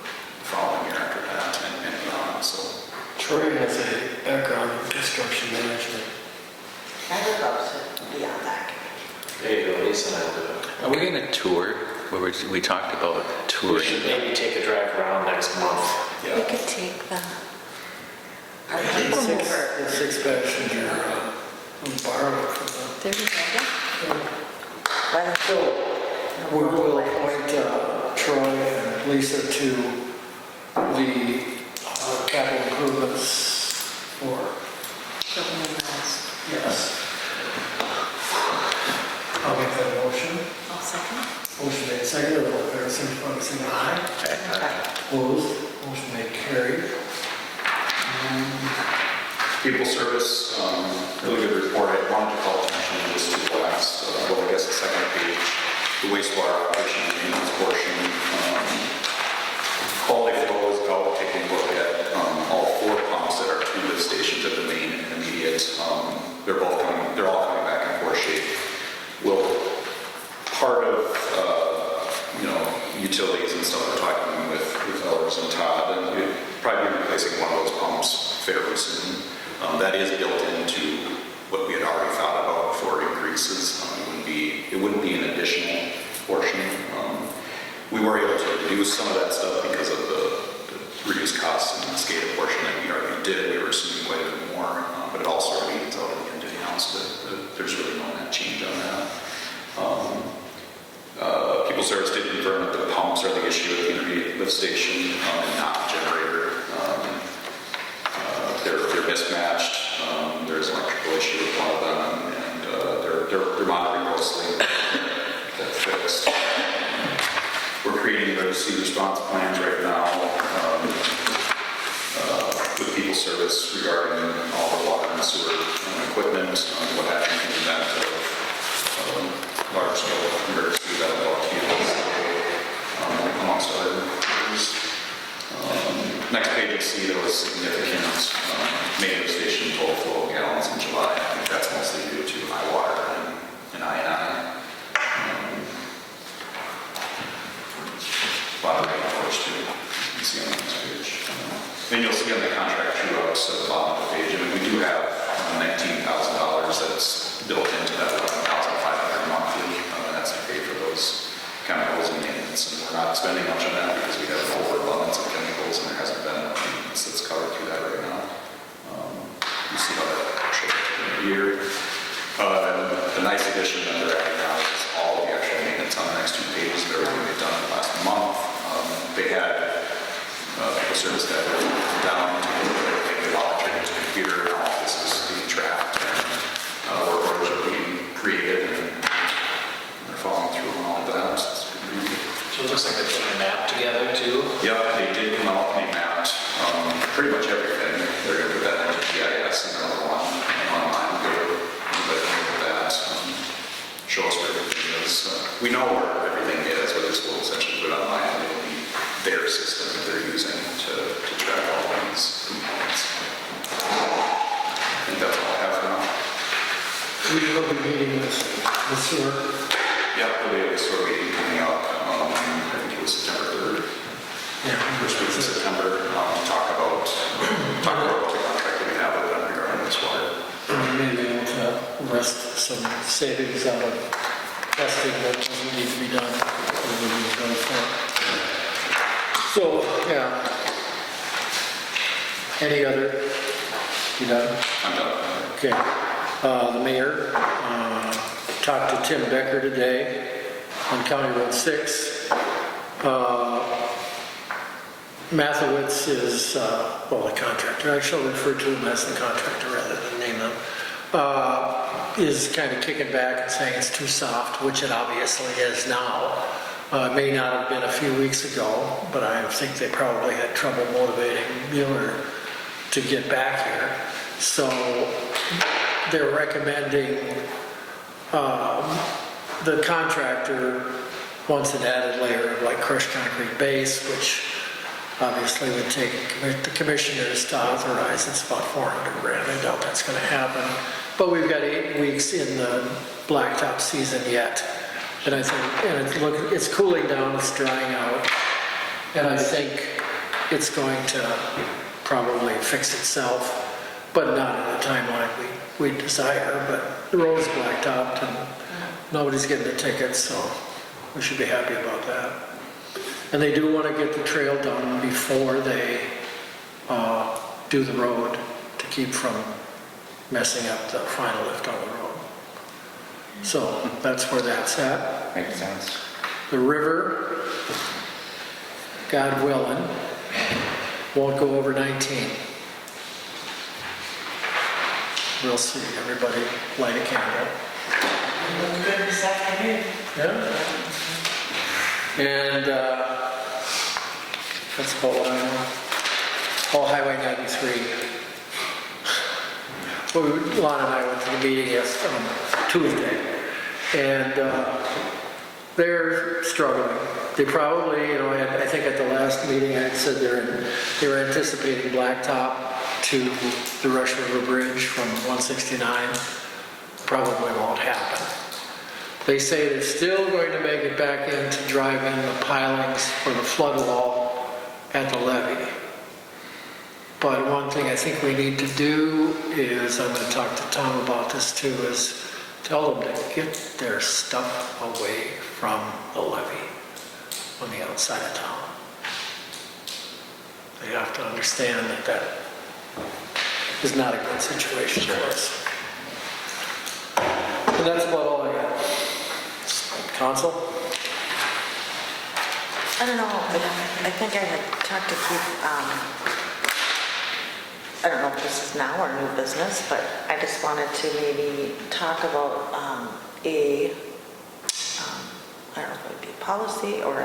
following year after that and beyond. So Troy has a background in construction management. I would love to be on that. There you go, Lisa and I will do it. Are we going to tour? We talked about We touring. should maybe take a drive around next month. We could take the, The six passenger, we borrowed it from There we go. why don't the, we'll appoint Troy and Lisa to the capital improvements for, yes. I'll make that motion. I'll second. Motion made, seconded, all in favor, signify by saying aye. Opposed, motion made, carried. people service, really good report. I wanted to call attention to this to the last, the second page, the wastewater operation and maintenance portion. Quality flow is out, taking a look at all 4 pumps that are 2 lift stations at the main and intermediate. They're all coming back in poor shape. Will part of utilities and stuff, we're talking with Ellers and Todd, and we'd probably be replacing one of those pumps fairly soon. That is built into what we had already thought about for increases. It wouldn't be an additional portion. We were able to reduce some of that stuff because of the reduced costs and the SCADA portion that we already did. We were assuming quite a bit more, but it all sort of evens out at the end of the house. There's really no net change on that. People Service did confirm that the pumps are the issue at the intermediate lift station and not the generator. They're mismatched. There's an electrical issue with one of them, and they're monitoring closely. That's fixed. We're creating emergency response plans right now with People Service regarding all the water and sewer equipment, what happens in the event of large-scale emergency volcanoes, amongst other things. Next page, you see there was significant major station total flow of gallons in July. I think that's mostly due to high water and I&I. A lot of rain, of course, too. You can see on the next page. Then you'll see on the contract true-ups at the bottom of the page. We do have $19,000 that's built into that $11,500 monthly, and that's to pay for those chemicals and maintenance. And we're not spending much on that because we have an overabundance of chemicals, and there hasn't been enough maintenance that's covered through that right now. You see how that shows up in the year. The nice addition that they're adding now is all of the actual maintenance on the next 2 pages of everything they've done in the last month. They had People Service that down to everything they monitored into the computer, and all this is being tracked, and work orders are being created, and they're following through on all of that. So it's been pretty good. So it looks like they're putting a map together too. Yep, they did come out and they mapped pretty much everything. They're going to put that into GIS and another one online. But look at that. Show us where everything is. We know where everything is, but this will essentially put it online. It'll be their system that they're using to track all these components. I think that's all I have for now. We will be meeting with the sewer. Yep, there'll be a sort of meeting coming up. I think it was September 3rd. Yeah. First week in September, talk about what the contract that we have with them regarding this water. And we may be able to wrest some savings out of testing that doesn't need to be done. So, yeah. Any other? You done? I'm done. Okay. The mayor talked to Tim Becker today on County Road 6. Mathewitz is, well, the contractor, I shall refer to him as the contractor rather than name them, is kind of kicking back and saying it's too soft, which it obviously is now. It may not have been a few weeks ago, but I think they probably had trouble motivating Mueller to get back here. So they're recommending the contractor wants an added layer of like crushed concrete base, which obviously would take the commissioners to authorize. It's about 400 grand. I doubt that's going to happen. But we've got 8 weeks in the blacktop season yet. And I think, and it's cooling down, it's drying out. And I think it's going to probably fix itself, but not in the timeline we desire. But the road's blacktopped and nobody's getting the tickets, so we should be happy about that. And they do want to get the trail done before they do the road to keep from messing up the final lift on the road. So that's where that's at. Makes sense. The river, God willing, won't go over 19. We'll see. Everybody light a candle. Good this afternoon. Yeah. And that's about what I know. Oh, Highway 93. Well, Lon and I went to the meeting on Tuesday, and they're struggling. They probably, you know, I think at the last meeting I said they were anticipating blacktop to the Rush River Bridge from 169. Probably won't happen. They say they're still going to make it back in to drive in the pilings for the flood wall at the levee. But one thing I think we need to do is, I'm going to talk to Tom about this too, is tell them to get their stuff away from the levee on the outside of town. They have to understand that that is not a good situation for us. And that's about all I got. Council? I don't know, but I think I had talked to Keith, I don't know if this is now or new business, but I just wanted to maybe talk about I don't know if it would be a policy or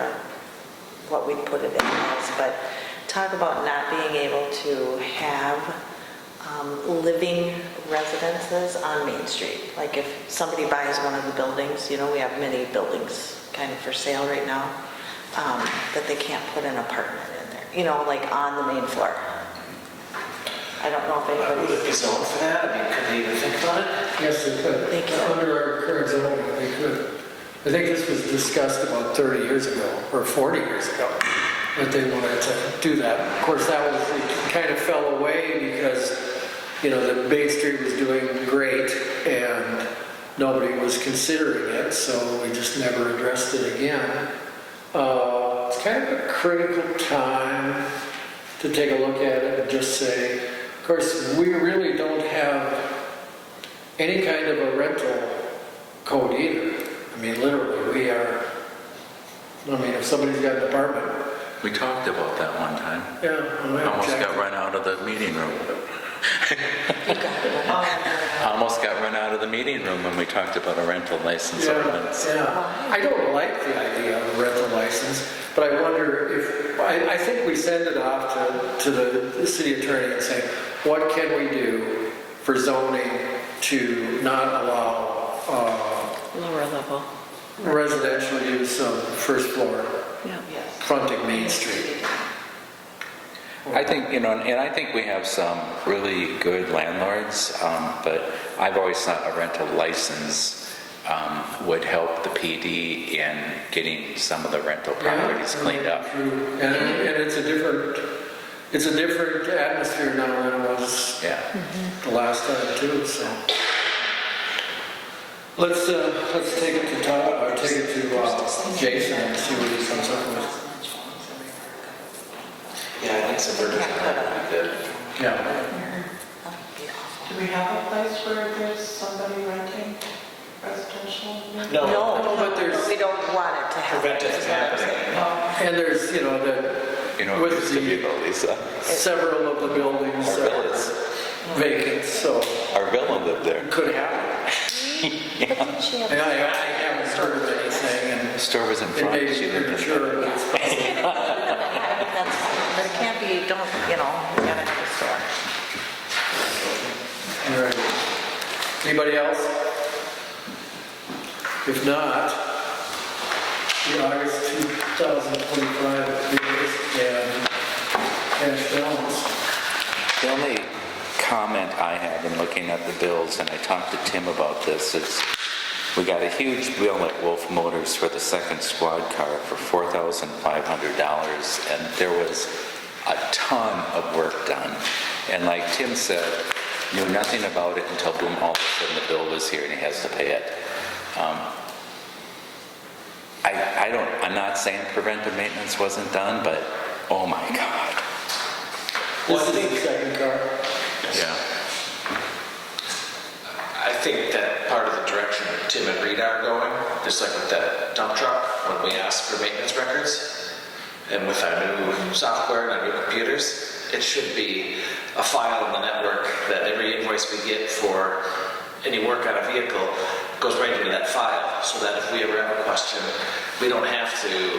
what we'd put it in as, but talk about not being able to have living residences on Main Street. Like if somebody buys one of the buildings, you know, we have many buildings kind of for sale right now, that they can't put an apartment in there, you know, like on the main floor. I don't know if Would it be anybody's... zoned for that? I mean, could they even think about it? Yes, they could. Thank you. Under our current zoning, they could. I think this was discussed about 30 years ago, or 40 years ago, that they wanted to do that. Of course, that was, it kind of fell away because, you know, the Main Street was doing great and nobody was considering it, so we just never addressed it again. It's kind of a critical time to take a look at it and just say, of course, we really don't have any kind of a rental code either. I mean, literally, we are, I mean, if somebody's got an apartment. We talked about that one time. Yeah. Almost got run out of the meeting room. You got it. Almost got run out of the meeting room when we talked about a rental license ordinance. Yeah. I don't like the idea of a rental license, but I wonder if, I think we send it off to the city attorney and say, what can we do for zoning to not allow Lower level. residential use of the first floor Yeah. fronting Main Street? I think, you know, and I think we have some really good landlords, but I've always thought a rental license would help the PD in getting some of the rental properties cleaned up. And it's a different atmosphere now than it was Yeah. the last time too, so. Let's take it to Todd, or take it to Jason and see what he comes up with. Yeah, I think so. Would be good. Yeah. Do we have a place where there's somebody renting residential? No, No, but there's- we don't want it to happen. prevent it from happening. And there's, you know, You know, it used to be though, Lisa. several of the buildings Our are villas. vacant, so Our villa lived there. it could happen. But didn't she have? And I haven't heard of anything, and The store was in it front. may She be lived in premature, but it's possible. That's fine, but it can't be, don't, you know, you gotta have a store. All right. Anybody else? If not, the August 2025 bills and cash balance. The only comment I have in looking at the bills, and I talked to Tim about this, is we got a huge bill at Wolf Motors for the second squad car for $4,500, and there was a ton of work done. And like Tim said, knew nothing about it until boom, all of a sudden the bill was here and he has to pay it. I'm not saying preventive maintenance wasn't done, but oh my God. This is the second car. Yeah. I think that part of the direction Tim and Rita are going, just like with that dump truck, when we ask for maintenance records, and with our new software and our new computers, it should be a file in the network that every invoice we get for any work on a vehicle goes right into that file, so that if we ever have a question, we don't have to,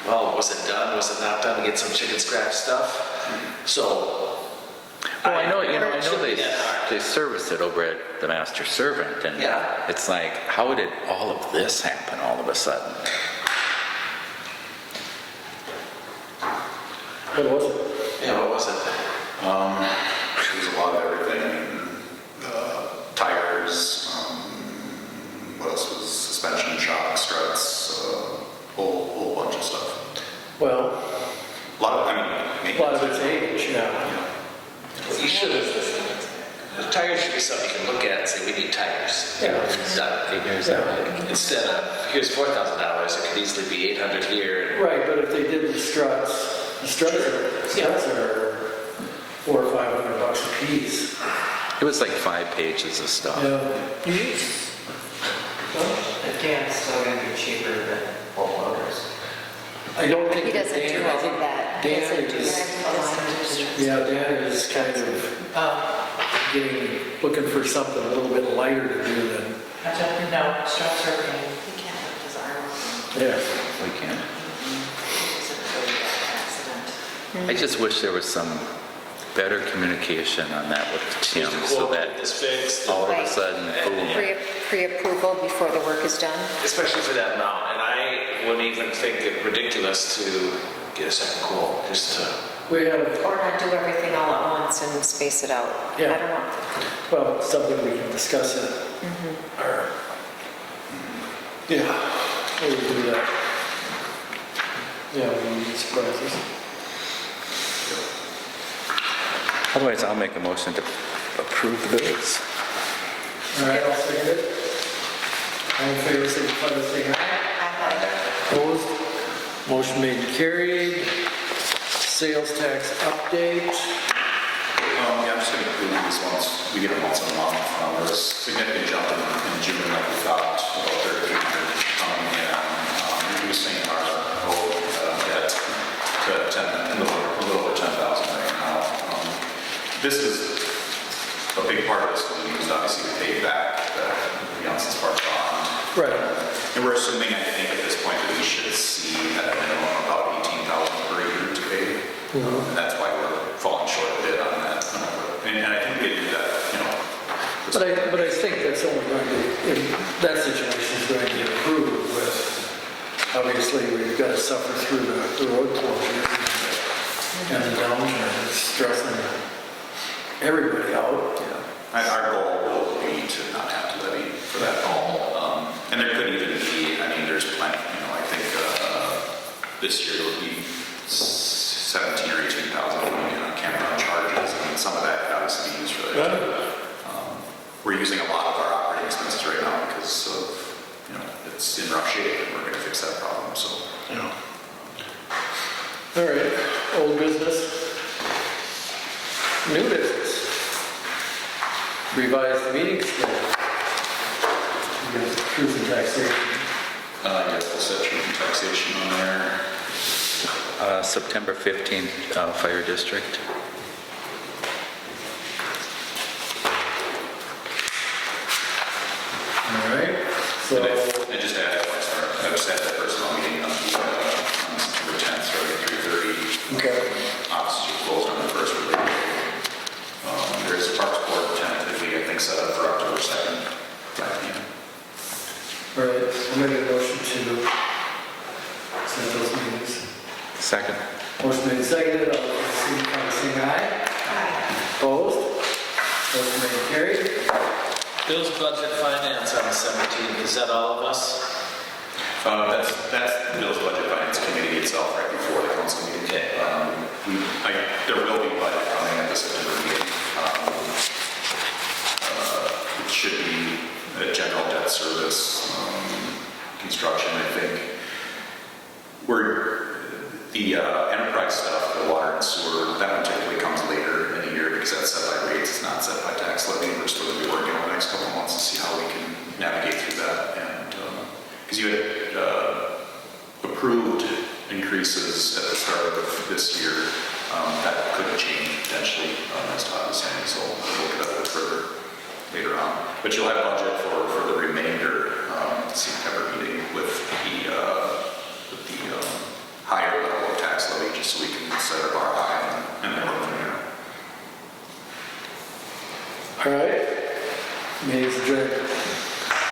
well, was it done, was it not done, get some chicken scratch stuff. So, Well, I know it they shouldn't be that hard. service it over at the Master Servant, and Yeah. it's like, how did all of this happen all of a sudden? What was it? Yeah, what was it? There's a lot of everything. I mean, tires, what else was suspension, shock, struts, whole bunch of stuff. Well, A lot of, a lot of it's age, yeah. You should have, the tires should be something you can look at and say, we need tires. Yeah. It's done. Instead of, here's $4,000, it could easily be $800 here. Right, but if they did the struts are $400 or $500 a piece. It was like 5 pages of stuff. Yeah. Again, still gonna be cheaper than Wolf Motors. I don't think He that doesn't do Dan, I all of think that. Dan Doesn't do is, that. Dan is kind of looking for something a little bit lighter to do than, No, struts are okay. He can't lift his arm. yeah. We can. He was in a really bad accident. I just wish there was some better communication on that with Tim, so that This fixed, all of a Right. sudden, boom. Pre-approval before the work is done? especially for that amount. And I wouldn't even think it ridiculous to get a second quote, just to, We have, Or not do everything all at once and space it out? Yeah. I don't know. well, something we can discuss it. Or, yeah, we'll do that. Yeah, we need surprises. Otherwise, I'll make a motion to approve the bills. All right, I'll second it. All in favor, signify by saying aye. Opposed? Motion made and carried. Sales tax update. Yeah, I'm just going to include these once, we get them once a month. There was a significant jump in June that we thought, about 3,300 coming in, reducing our whole debt to a little over 10,000 right now. This is, a big part of this will be used obviously to pay back the Johnson's Park bond. Right. And we're assuming, I think at this point, that we should see at a minimum about 18,000 per year to pay. And that's why we're falling short a bit on that. And I think they do that, But I think that's only going to, that situation is going to get improved with, obviously, we've got to suffer through the road closures and the downturn. It's stressing everybody out. Our goal will be to not have to levy for that all. And there could even be, I mean, there's plenty, I think this year it would be 17 or 18,000 campground charges. I mean, some of that could obviously be used for that. We're using a lot of our operating expenses right now because of, it's in rough shape and we're going to fix that problem, so. Yeah. All right, old business. New business. Revised meeting schedule. We got truth and taxation. Yeah, we'll set truth and taxation on there. September 15th Fire District. All right, so, And just to add, I just had that personal meeting on September 10th, starting at 3:30. okay. Offices are closed on the first of April. There is a Parks Board tentatively, I think, set up for October 2nd, 5 p.m. All right, I'll make a motion to set those meetings. Second. Motion made and seconded, all those in favor, saying aye. Aye. Opposed? Motion made and carried. Bill's budget finance on the 17th, is that all of us? That's the Bill's Budget Finance Committee itself right before the council meeting. Okay. There will be budget coming at the September meeting. It should be a general debt service, construction, I think. The enterprise stuff, the water and sewer, that one typically comes later in the year because that's set by rates, it's not set by tax levy. We're still going to be working over the next couple of months to see how we can navigate through that. And because you had approved increases at the start of this year, that could change potentially, as Todd was saying, so we'll look at that a little further later on. But you'll have budget for the remainder, September meeting with the higher level of tax levy, just so we can set our bar high and then work from there. All right, meeting's adjourned.